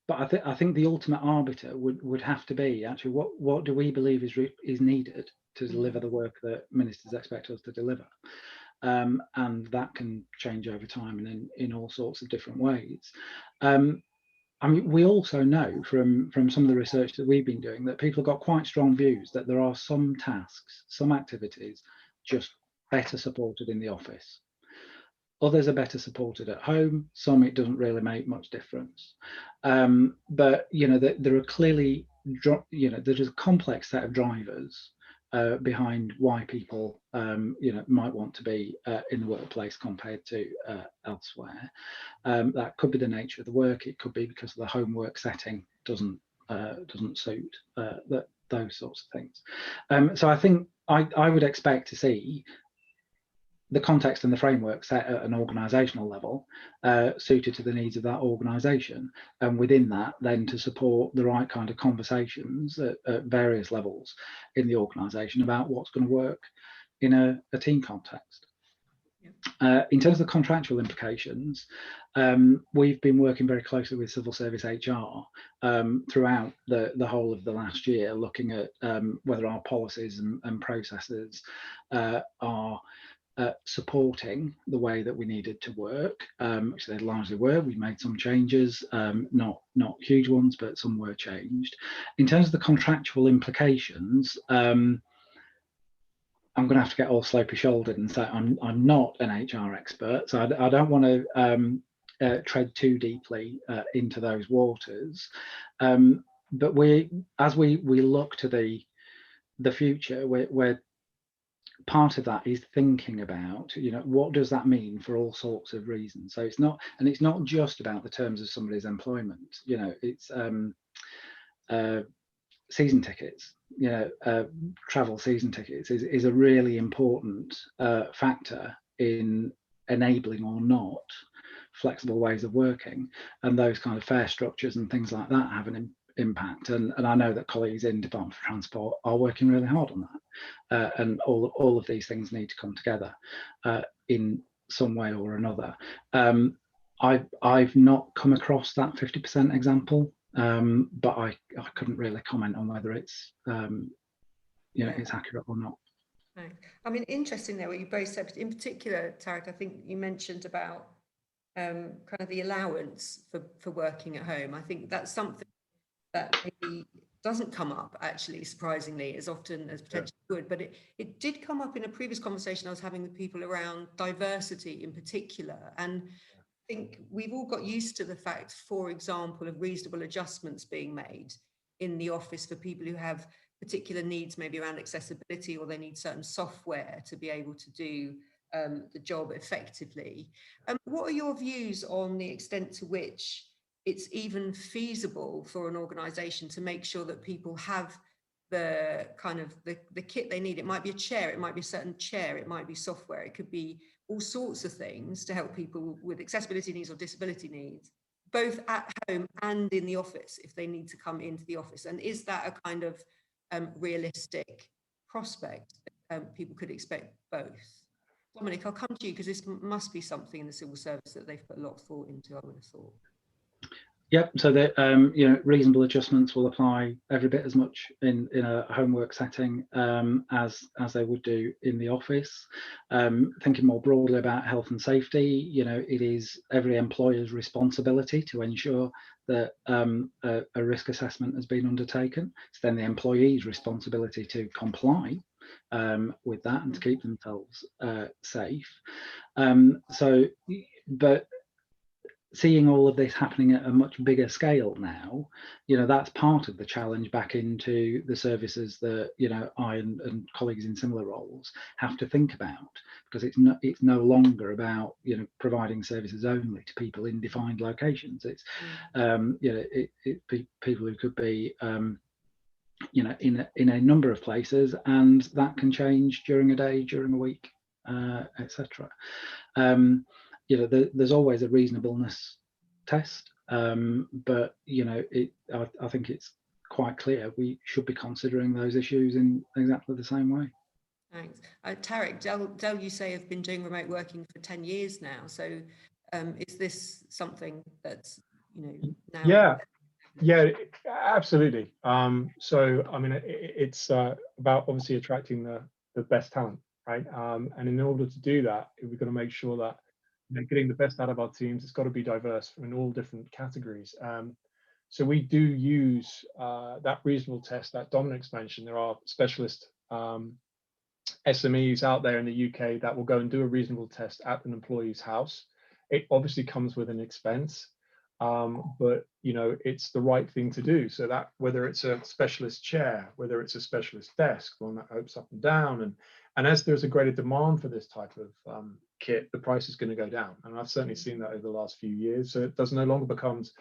But I think the ultimate arbiter would have to be actually what do we believe is needed to deliver the work that ministers expect us to deliver. And that can change over time and in all sorts of different ways. I mean, we also know from some of the research that we've been doing that people have got quite strong views that there are some tasks, some activities just better supported in the office. Others are better supported at home. Some it doesn't really make much difference. But you know, there are clearly, you know, there's a complex set of drivers behind why people, you know, might want to be in the workplace compared to elsewhere. That could be the nature of the work. It could be because of the homework setting doesn't suit those sorts of things. So I think I would expect to see the context and the framework set at an organisational level suited to the needs of that organisation, and within that then to support the right kind of conversations at various levels in the organisation about what's going to work in a team context. In terms of the contractual implications, we've been working very closely with civil service HR throughout the whole of the last year, looking at whether our policies and processes are supporting the way that we needed to work, which they largely were. We made some changes, not huge ones, but some were changed. In terms of the contractual implications, I'm going to have to get all slopey shouldered and say I'm not an HR expert, so I don't want to tread too deeply into those waters. But as we look to the future, we're part of that is thinking about, you know, what does that mean for all sorts of reasons. So it's not just about the terms of somebody's employment. You know, it's season tickets, you know, travel season tickets is a really important factor in enabling or not flexible ways of working, and those kind of fare structures and things like that have an impact. And I know that colleagues in Department for Transport are working really hard on that, and all of these things need to come together in some way or another. I've not come across that 50% example, but I couldn't really comment on whether it's you know, it's accurate or not. I mean, interesting there what you both said, but in particular, Tariq, I think you mentioned about kind of the allowance for working at home. I think that's something that maybe doesn't come up, actually, surprisingly, as often as potentially would, but it did come up in a previous conversation I was having with people around diversity in particular. And I think we've all got used to the fact, for example, of reasonable adjustments being made in the office for people who have particular needs maybe around accessibility, or they need certain software to be able to do the job effectively. What are your views on the extent to which it's even feasible for an organization to make sure that people have the kind of the kit they need? It might be a chair, it might be a certain chair, it might be software, it could be all sorts of things to help people with accessibility needs or disability needs, both at home and in the office if they need to come into the office. And is that a kind of realistic prospect? People could expect both. Dominic, I'll come to you because this must be something in the civil service that they've put a lot of thought into, I would have thought. Yep. So that you know, reasonable adjustments will apply every bit as much in a homework setting as they would do in the office. Thinking more broadly about health and safety, you know, it is every employer's responsibility to ensure that a risk assessment has been undertaken. It's then the employee's responsibility to comply with that and to keep themselves safe. But seeing all of this happening at a much bigger scale now, you know, that's part of the challenge back into the services that, you know, I and colleagues in similar roles have to think about, because it's no longer about, you know, providing services only to people in defined locations. It's you know, people who could be you know, in a number of places, and that can change during a day, during a week, etc. You know, there's always a reasonableness test, but you know, I think it's quite clear we should be considering those issues in exactly the same way. Thanks. Tariq, Dell, you say have been doing remote working for 10 years now. So is this something that's, you know, now? Yeah, absolutely. So, I mean, it's about obviously attracting the best talent, right? And in order to do that, we've got to make sure that, you know, getting the best out of our teams, it's got to be diverse in all different categories. So we do use that reasonable test that Dominic's mentioned. There are specialist SMEs out there in the UK that will go and do a reasonable test at an employee's house. It obviously comes with an expense, but you know, it's the right thing to do. So that whether it's a specialist chair, whether it's a specialist desk, one that opens up and down, and as there's a greater demand for this type of kit, the price is going to go down. And I've certainly seen that over the last few years. So it does no longer becomes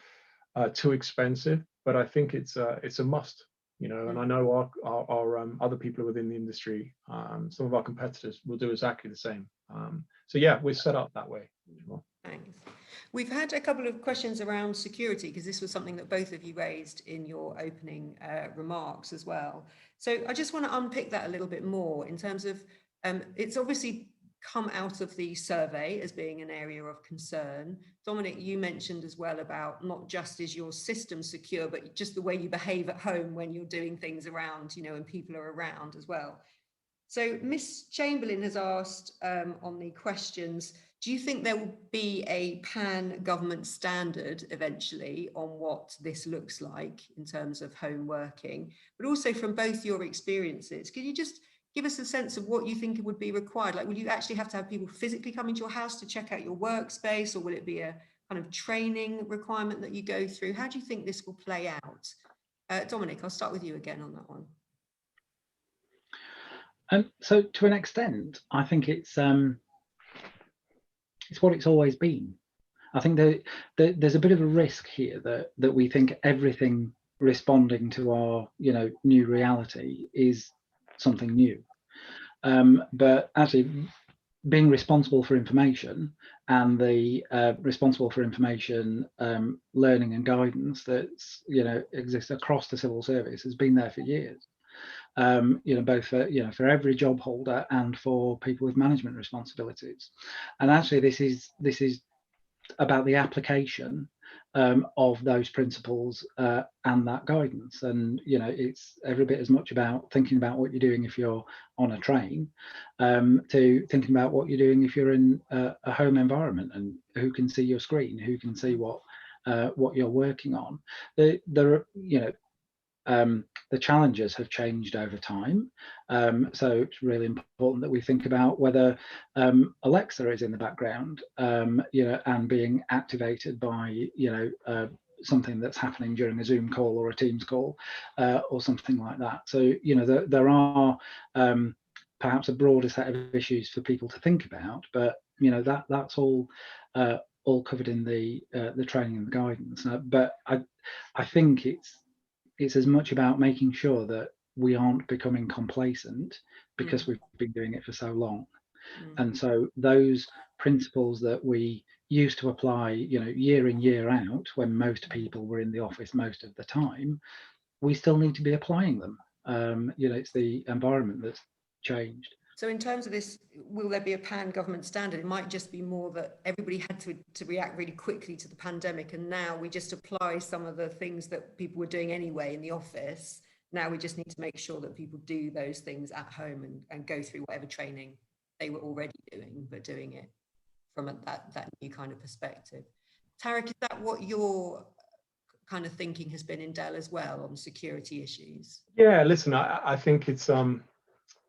too expensive, but I think it's a must. You know, and I know our other people within the industry, some of our competitors will do exactly the same. So yeah, we're set up that way. Thanks. We've had a couple of questions around security, because this was something that both of you raised in your opening remarks as well. So I just want to unpick that a little bit more in terms of, it's obviously come out of the survey as being an area of concern. Dominic, you mentioned as well about not just is your system secure, but just the way you behave at home when you're doing things around, you know, and people are around as well. So Miss Chamberlain has asked on the questions, do you think there will be a pan-government standard eventually on what this looks like in terms of home working, but also from both your experiences? Could you just give us a sense of what you think would be required? Like, will you actually have to have people physically come into your house to check out your workspace, or will it be a kind of training requirement that you go through? How do you think this will play out? Dominic, I'll start with you again on that one. So to an extent, I think it's what it's always been. I think that there's a bit of a risk here that we think everything responding to our, you know, new reality is something new. But actually, being responsible for information and the responsible for information learning and guidance that's, you know, exists across the civil service has been there for years. You know, both for, you know, for every job holder and for people with management responsibilities. And actually, this is about the application of those principles and that guidance. And, you know, it's every bit as much about thinking about what you're doing if you're on a train to thinking about what you're doing if you're in a home environment, and who can see your screen, who can see what you're working on. There are, you know, the challenges have changed over time, so it's really important that we think about whether Alexa is in the background, you know, and being activated by, you know, something that's happening during a Zoom call or a Teams call or something like that. So, you know, there are perhaps a broader set of issues for people to think about, but you know, that's all covered in the training and the guidance. But I think it's as much about making sure that we aren't becoming complacent because we've been doing it for so long. And so those principles that we used to apply, you know, year in, year out, when most people were in the office most of the time, we still need to be applying them. You know, it's the environment that's changed. So in terms of this, will there be a pan-government standard? It might just be more that everybody had to react really quickly to the pandemic, and now we just apply some of the things that people were doing anyway in the office. Now we just need to make sure that people do those things at home and go through whatever training they were already doing, but doing it from that new kind of perspective. Tariq, is that what your kind of thinking has been in Dell as well on security issues? Yeah, listen, I think it's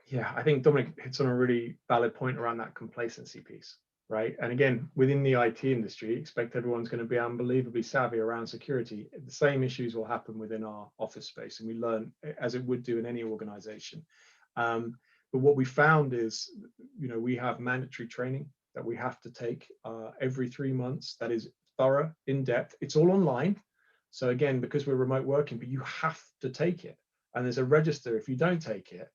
yeah, I think Dominic hits on a really valid point around that complacency piece, right? And again, within the IT industry, expect everyone's going to be unbelievably savvy around security. The same issues will happen within our office space, and we learn as it would do in any organization. But what we found is, you know, we have mandatory training that we have to take every 3 months. That is thorough, in depth. It's all online. So again, because we're remote working, but you have to take it. And there's a register. If you don't take it,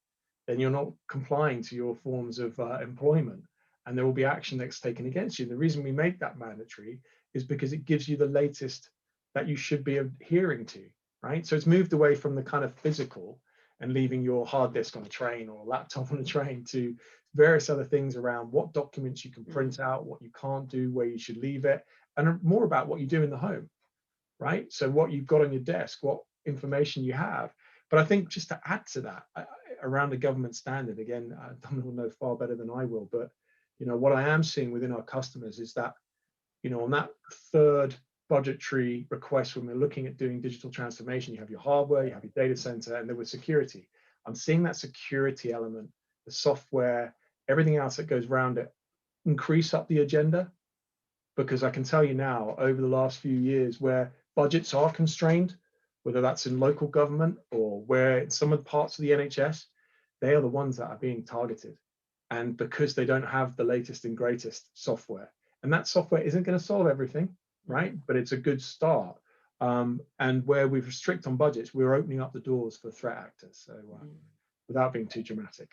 then you're not complying to your forms of employment, and there will be action that's taken against you. And the reason we make that mandatory is because it gives you the latest that you should be adhering to, right? So it's moved away from the kind of physical and leaving your hard disk on a train or a laptop on a train to various other things around what documents you can print out, what you can't do, where you should leave it, and more about what you do in the home, right? So what you've got on your desk, what information you have. But I think just to add to that, around the government standard, again, Dominic will know far better than I will, but you know, what I am seeing within our customers is that, you know, on that third budgetary request, when we're looking at doing digital transformation, you have your hardware, you have your data center, and there was security. I'm seeing that security element, the software, everything else that goes around it, increase up the agenda. Because I can tell you now, over the last few years, where budgets are constrained, whether that's in local government or where in some of the parts of the NHS, they are the ones that are being targeted. And because they don't have the latest and greatest software, and that software isn't going to solve everything, right? But it's a good start. And where we restrict on budgets, we're opening up the doors for threat actors. So without being too dramatic.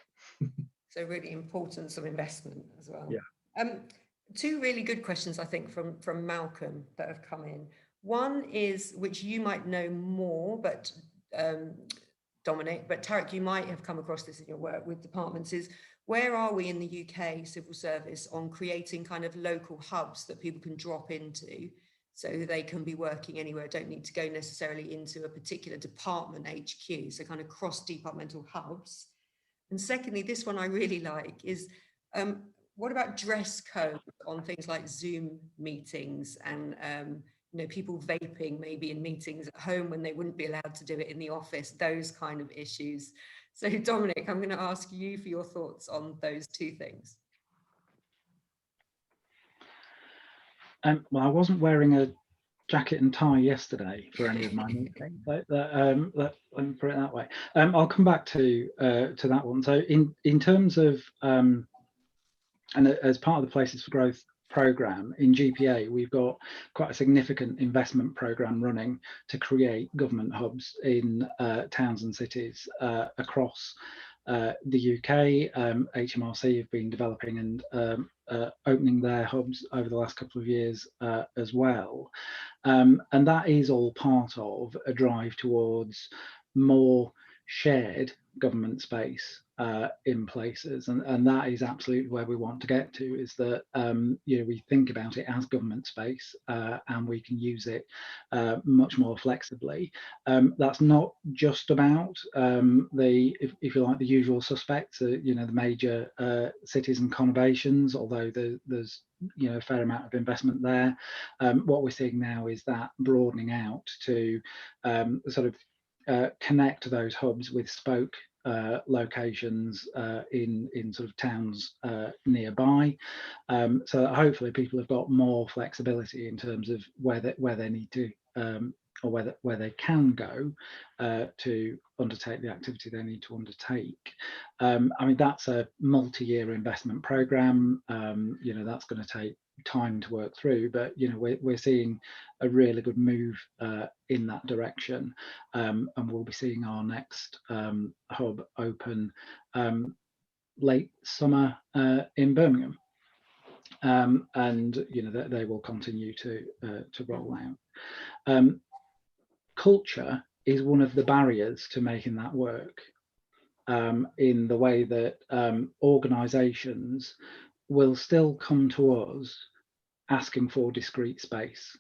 So really importance of investment as well. Yeah. Two really good questions, I think, from Malcolm that have come in. One is, which you might know more, but Dominic, but Tariq, you might have come across this in your work with departments, is where are we in the UK civil service on creating kind of local hubs that people can drop into so they can be working anywhere, don't need to go necessarily into a particular department HQ, so kind of cross-departmental hubs. And secondly, this one I really like is, what about dress code on things like Zoom meetings and you know, people vaping maybe in meetings at home when they wouldn't be allowed to do it in the office, those kind of issues. So Dominic, I'm going to ask you for your thoughts on those two things. Well, I wasn't wearing a jacket and tie yesterday for any of my meetings. Let me put it that way. I'll come back to that one. So in terms of and as part of the Places for Growth program in GPA, we've got quite a significant investment program running to create government hubs in towns and cities across the UK. HMRC have been developing and opening their hubs over the last couple of years as well. And that is all part of a drive towards more shared government space in places, and that is absolutely where we want to get to, is that you know, we think about it as government space and we can use it much more flexibly. That's not just about if you like, the usual suspects, you know, the major cities and conurbations, although there's you know, a fair amount of investment there. What we're seeing now is that broadening out to sort of connect those hubs with spoke locations in sort of towns nearby, so that hopefully people have got more flexibility in terms of where they need to or where they can go to undertake the activity they need to undertake. I mean, that's a multi-year investment program. You know, that's going to take time to work through, but you know, we're seeing a really good move in that direction, and we'll be seeing our next hub open late summer in Birmingham, and you know, they will continue to roll out. Culture is one of the barriers to making that work, in the way that organisations will still come to us asking for discrete space,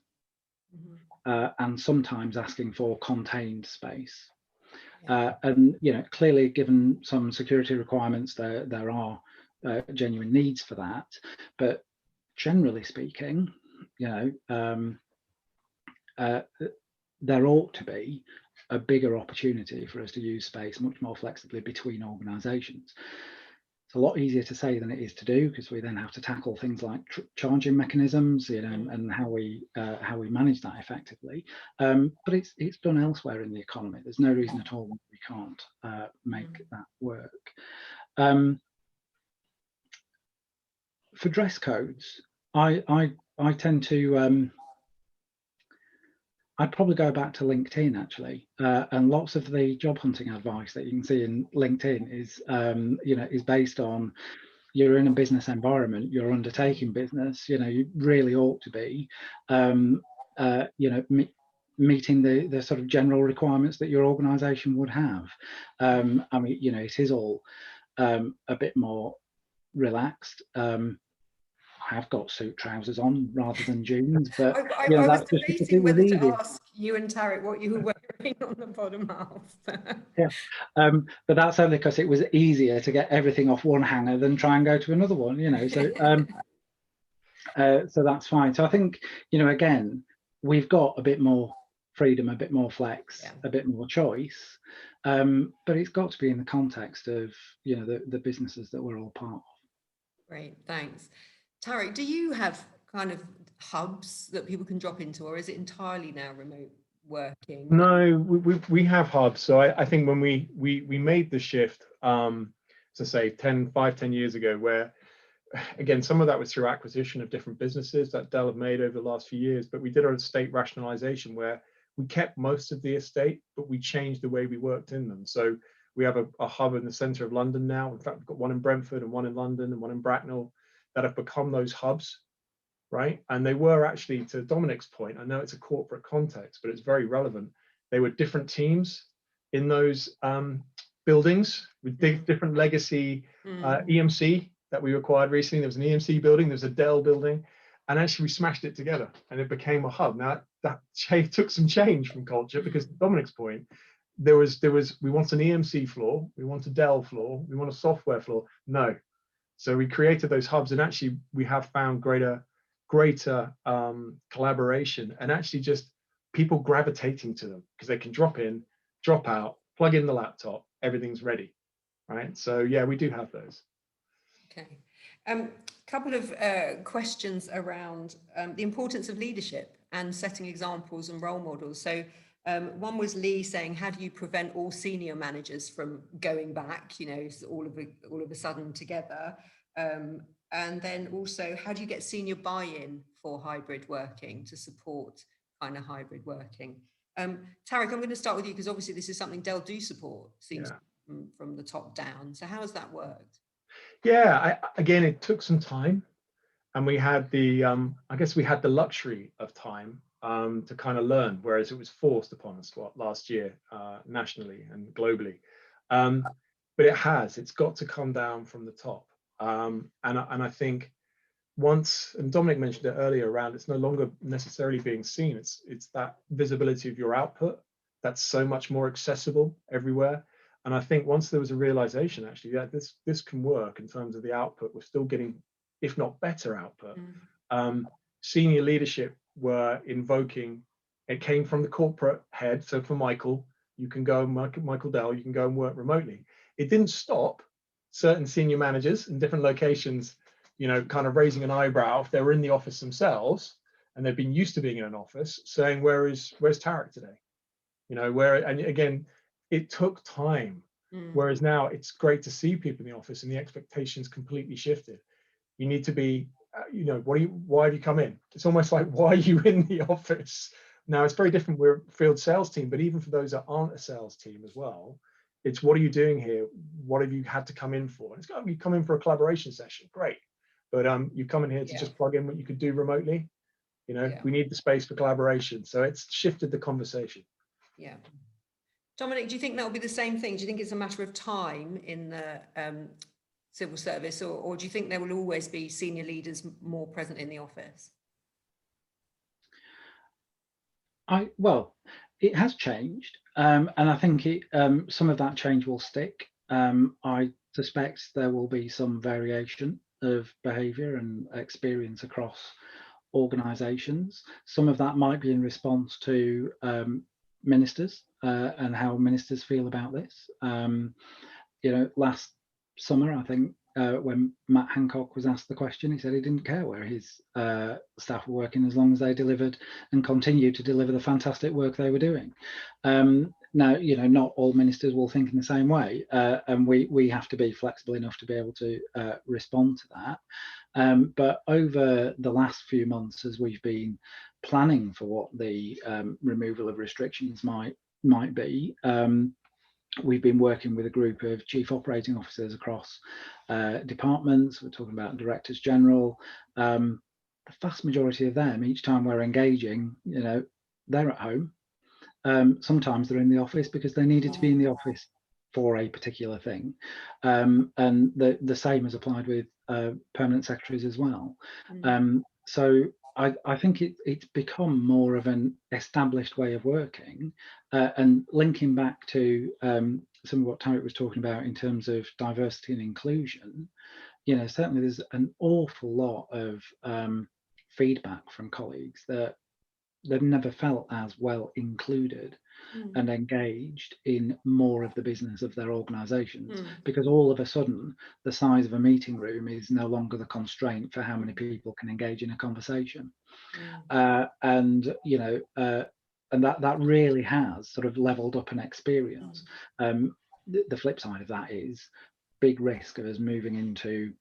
and sometimes asking for contained space. And you know, clearly, given some security requirements, there are genuine needs for that. But generally speaking, you know, there ought to be a bigger opportunity for us to use space much more flexibly between organisations. It's a lot easier to say than it is to do, because we then have to tackle things like charging mechanisms, you know, and how we manage that effectively. But it's done elsewhere in the economy. There's no reason at all we can't make that work. For dress codes, I tend to I'd probably go back to LinkedIn actually, and lots of the job hunting advice that you can see in LinkedIn is, you know, is based on, you're in a business environment, you're undertaking business, you know, you really ought to be, you know, meeting the sort of general requirements that your organisation would have. I mean, you know, it is all a bit more relaxed. I've got suit trousers on rather than jeans, but I you know, was that's just because debating it was whether easy. to ask you and Tariq what you were wearing on the bottom half. Yeah, but that's only because it was easier to get everything off one hanger than try and go to another one, you know. So so that's fine. So I think, you know, again, we've got a bit more freedom, a bit more flex, a bit more choice, but it's got to be in the context of, you know, the businesses that we're all part of. Great, thanks. Tariq, do you have kind of hubs that people can drop into, or is it entirely now remote working? No, we have hubs. So I think when we made the shift, to say 10 years ago, where again, some of that was through acquisition of different businesses that Dell have made over the last few years, but we did our estate rationalization where we kept most of the estate, but we changed the way we worked in them. So we have a hub in the center of London now. In fact, we've got one in Brentford and one in London and one in Bracknell that have become those hubs, right? And they were actually, to Dominic's point, I know it's a corporate context, but it's very relevant. They were different teams in those buildings with different legacy EMC that we acquired recently. There was an EMC building, there was a Dell building, and actually we smashed it together and it became a hub. Now that took some change from culture, because to Dominic's point, there was we want an EMC floor, we want a Dell floor, we want a software floor. No. So we created those hubs, and actually we have found greater collaboration, and actually just people gravitating to them because they can drop in, drop out, plug in the laptop, everything's ready, right? So yeah, we do have those. Okay. Couple of questions around the importance of leadership and setting examples and role models. So one was Lee saying, how do you prevent all senior managers from going back, you know, all of a sudden together? And then also, how do you get senior buy-in for hybrid working to support kind of hybrid working? Tariq, I'm going to start with you, because obviously this is something Dell do support, seems from the top down. So how has that worked? Yeah, again, it took some time, and we had the, I guess we had the luxury of time to kind of learn, whereas it was forced upon us last year, nationally and globally. But it's got to come down from the top. And I think once, and Dominic mentioned it earlier around, it's no longer necessarily being seen. It's that visibility of your output that's so much more accessible everywhere. And I think once there was a realization, actually, that this can work in terms of the output, we're still getting, if not better output. Senior leadership were invoking, it came from the corporate head. So for Michael, you can go, Michael Dell, you can go and work remotely. It didn't stop certain senior managers in different locations, you know, kind of raising an eyebrow if they were in the office themselves and they've been used to being in an office, saying, where's Tariq today? You know, where, and again, it took time. Whereas now it's great to see people in the office and the expectations completely shifted. You need to be, you know, why have you come in? It's almost like, why are you in the office? Now it's very different. We're a field sales team, but even for those that aren't a sales team as well, it's what are you doing here? What have you had to come in for? And it's got to be come in for a collaboration session, great. But you come in here to just plug in what you could do remotely. You know, we need the space for collaboration. So it's shifted the conversation. Yeah. Dominic, do you think that will be the same thing? Do you think it's a matter of time in the civil service, or do you think there will always be senior leaders more present in the office? Well, it has changed, and I think some of that change will stick. I suspect there will be some variation of behaviour and experience across organisations. Some of that might be in response to ministers and how ministers feel about this. You know, last summer, I think, when Matt Hancock was asked the question, he said he didn't care where his staff were working as long as they delivered and continued to deliver the fantastic work they were doing. Now, you know, not all ministers will think in the same way, and we have to be flexible enough to be able to respond to that. But over the last few months, as we've been planning for what the removal of restrictions might be, we've been working with a group of chief operating officers across departments. We're talking about directors general. The vast majority of them, each time we're engaging, you know, they're at home. Sometimes they're in the office because they needed to be in the office for a particular thing. And the same is applied with permanent secretaries as well. So I think it's become more of an established way of working, and linking back to some of what Tariq was talking about in terms of diversity and inclusion. You know, certainly there's an awful lot of feedback from colleagues that they've never felt as well included and engaged in more of the business of their organisations, because all of a sudden the size of a meeting room is no longer the constraint for how many people can engage in a conversation. And you know, and that really has sort of leveled up an experience. The flip side of that is big risk of us moving into,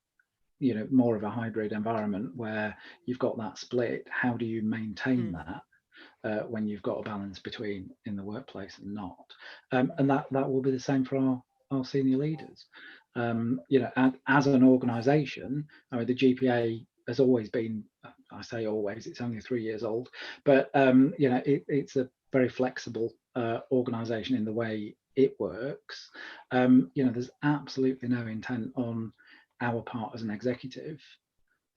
you know, more of a hybrid environment where you've got that split. How do you maintain that when you've got a balance between in the workplace and not? And that will be the same for our senior leaders. You know, as an organisation, I mean, the GPA has always been, I say always, it's only 3 years old, but you know, it's a very flexible organisation in the way it works. You know, there's absolutely no intent on our part as an executive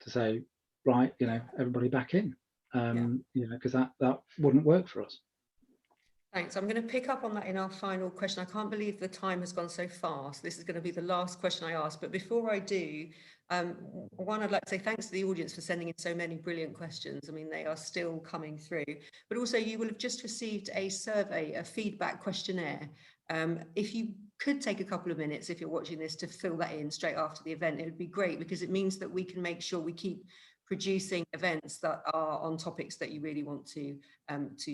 to say, right, you know, everybody back in. You know, because that wouldn't work for us. Thanks. I'm going to pick up on that in our final question. I can't believe the time has gone so fast. This is going to be the last question I ask. But before I do, one, I'd like to say thanks to the audience for sending in so many brilliant questions. I mean, they are still coming through. But also, you will have just received a survey, a feedback questionnaire. If you could take a couple of minutes, if you're watching this, to fill that in straight after the event, it would be great, because it means that we can make sure we keep producing events that are on topics that you really want to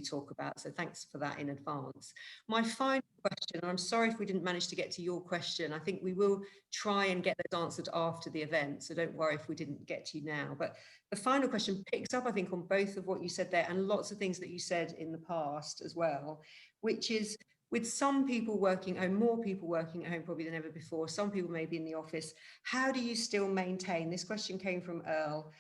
talk about. So thanks for that in advance. My final question, and I'm sorry if we didn't manage to get to your question. I think we will try and get those answered after the event, so don't worry if we didn't get to you now. But the final question picks up, I think, on both of what you said there and lots of things that you said in the past as well, which is, with some people working at home, more people working at home probably than ever before, some people may be in the office, how do you still maintain, this question came from Earl,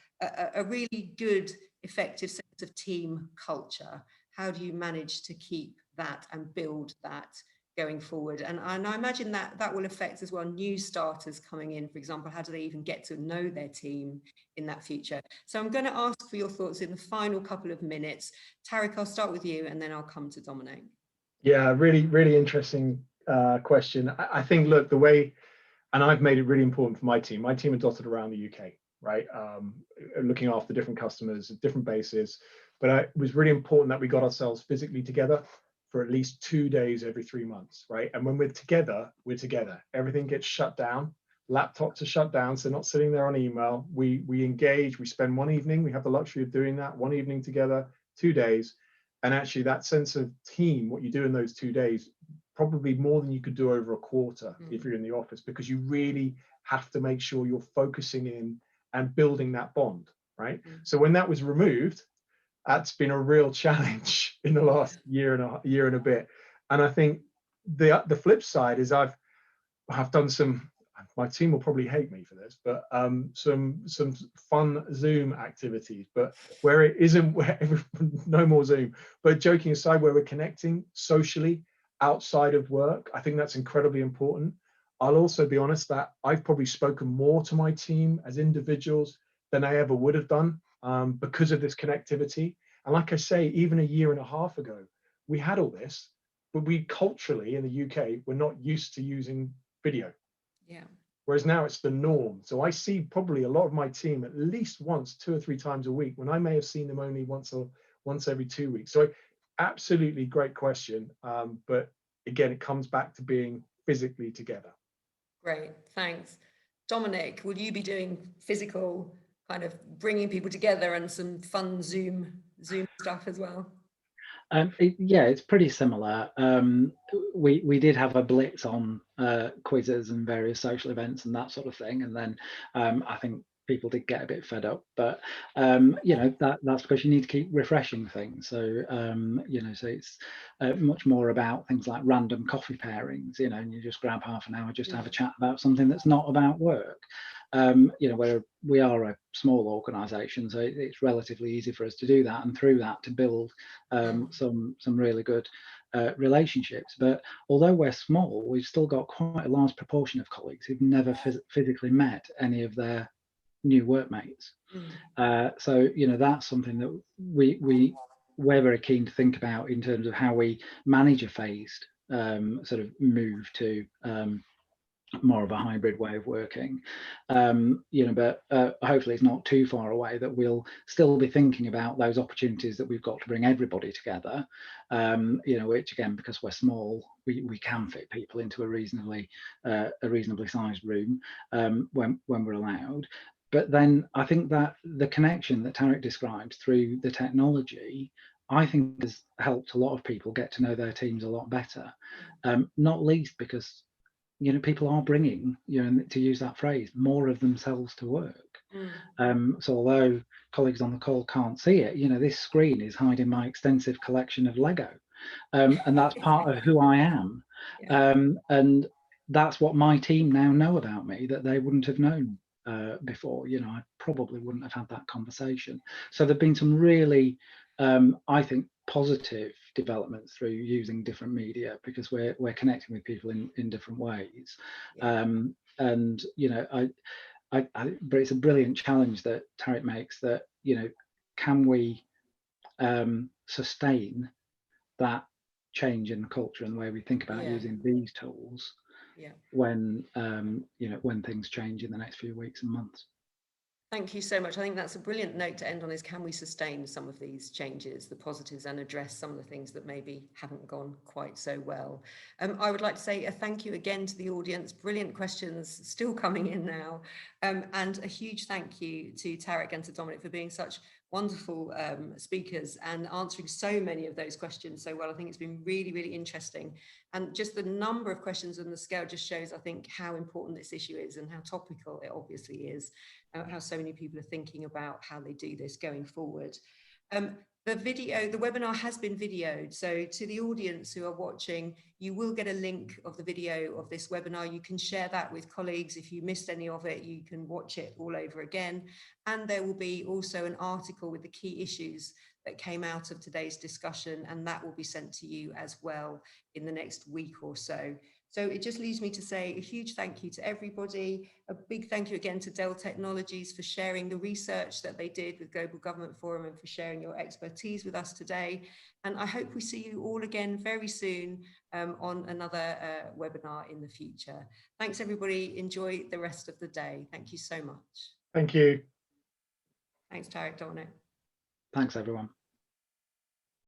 a really good, effective sense of team culture? How do you manage to keep that and build that going forward? And I imagine that will affect as well new starters coming in, for example. How do they even get to know their team in that future? So I'm going to ask for your thoughts in the final couple of minutes. Tariq, I'll start with you and then I'll come to Dominic. Yeah, really, really interesting question. I think, look, the way, and I've made it really important for my team are dotted around the UK, right? Looking after different customers at different bases. But it was really important that we got ourselves physically together for at least 2 days every 3 months, right? And when we're together, everything gets shut down. laptops are shut down, so they're not sitting there on email. We engage, we spend one evening, we have the luxury of doing that, one evening together, 2 days. And actually that sense of team, what you do in those 2 days, probably more than you could do over a quarter if you're in the office, because you really have to make sure you're focusing in and building that bond, right? So when that was removed, that's been a real challenge in the last year and a bit. And I think the flip side is I've done some, my team will probably hate me for this, but some fun Zoom activities, but where it isn't, no more Zoom, but joking aside, where we're connecting socially outside of work, I think that's incredibly important. I'll also be honest that I've probably spoken more to my team as individuals than I ever would have done because of this connectivity. And like I say, even a year and a half ago, we had all this, but we culturally in the UK, we're not used to using video. Yeah. Whereas now it's the norm. So I see probably a lot of my team at least once, 2 or 3 times a week, when I may have seen them only once every 2 weeks. So absolutely great question. But again, it comes back to being physically together. Great, thanks. Dominic, will you be doing physical kind of bringing people together and some fun Zoom stuff as well? Yeah, it's pretty similar. We did have a blitz on quizzes and various social events and that sort of thing, and then I think people did get a bit fed up. But you know, that's because you need to keep refreshing things. So you know, so it's much more about things like random coffee pairings. You know, and you just grab half an hour just to have a chat about something that's not about work. You know, where we are a small organisation, so it's relatively easy for us to do that, and through that to build some really good relationships. But although we're small, we've still got quite a large proportion of colleagues who've never physically met any of their new workmates. So you know, that's something that we're very keen to think about in terms of how we manage a phased sort of move to more of a hybrid way of working. You know, but hopefully it's not too far away that we'll still be thinking about those opportunities that we've got to bring everybody together. You know, which again, because we're small, we can fit people into a reasonably sized room when we're allowed. But then I think that the connection that Tariq describes through the technology, I think has helped a lot of people get to know their teams a lot better. Not least because, you know, people are bringing, you know, to use that phrase, more of themselves to work. So although colleagues on the call can't see it, you know, this screen is hiding my extensive collection of Lego, and that's part of who I am. And that's what my team now know about me that they wouldn't have known before. You know, I probably wouldn't have had that conversation. So there've been some really, I think, positive developments through using different media, because we're connecting with people in different ways. And you know, but it's a brilliant challenge that Tariq makes, that, you know, can we sustain that change in the culture and the way we think about using these tools when you know, when things change in the next few weeks and months. Thank you so much. I think that's a brilliant note to end on, is can we sustain some of these changes, the positives, and address some of the things that maybe haven't gone quite so well. I would like to say a thank you again to the audience. Brilliant questions still coming in now. And a huge thank you to Tariq and to Dominic for being such wonderful speakers and answering so many of those questions so well. I think it's been really, really interesting. And just the number of questions on the scale just shows, I think, how important this issue is and how topical it obviously is, how so many people are thinking about how they do this going forward. The webinar has been videoed. So to the audience who are watching, you will get a link of the video of this webinar. You can share that with colleagues. If you missed any of it, you can watch it all over again. And there will be also an article with the key issues that came out of today's discussion, and that will be sent to you as well in the next week or so. So it just leaves me to say a huge thank you to everybody. A big thank you again to Dell Technologies for sharing the research that they did with Global Government Forum and for sharing your expertise with us today. And I hope we see you all again very soon on another webinar in the future. Thanks, everybody. Enjoy the rest of the day. Thank you so much. Thank you. Thanks, Tariq, Dominic. Thanks, everyone.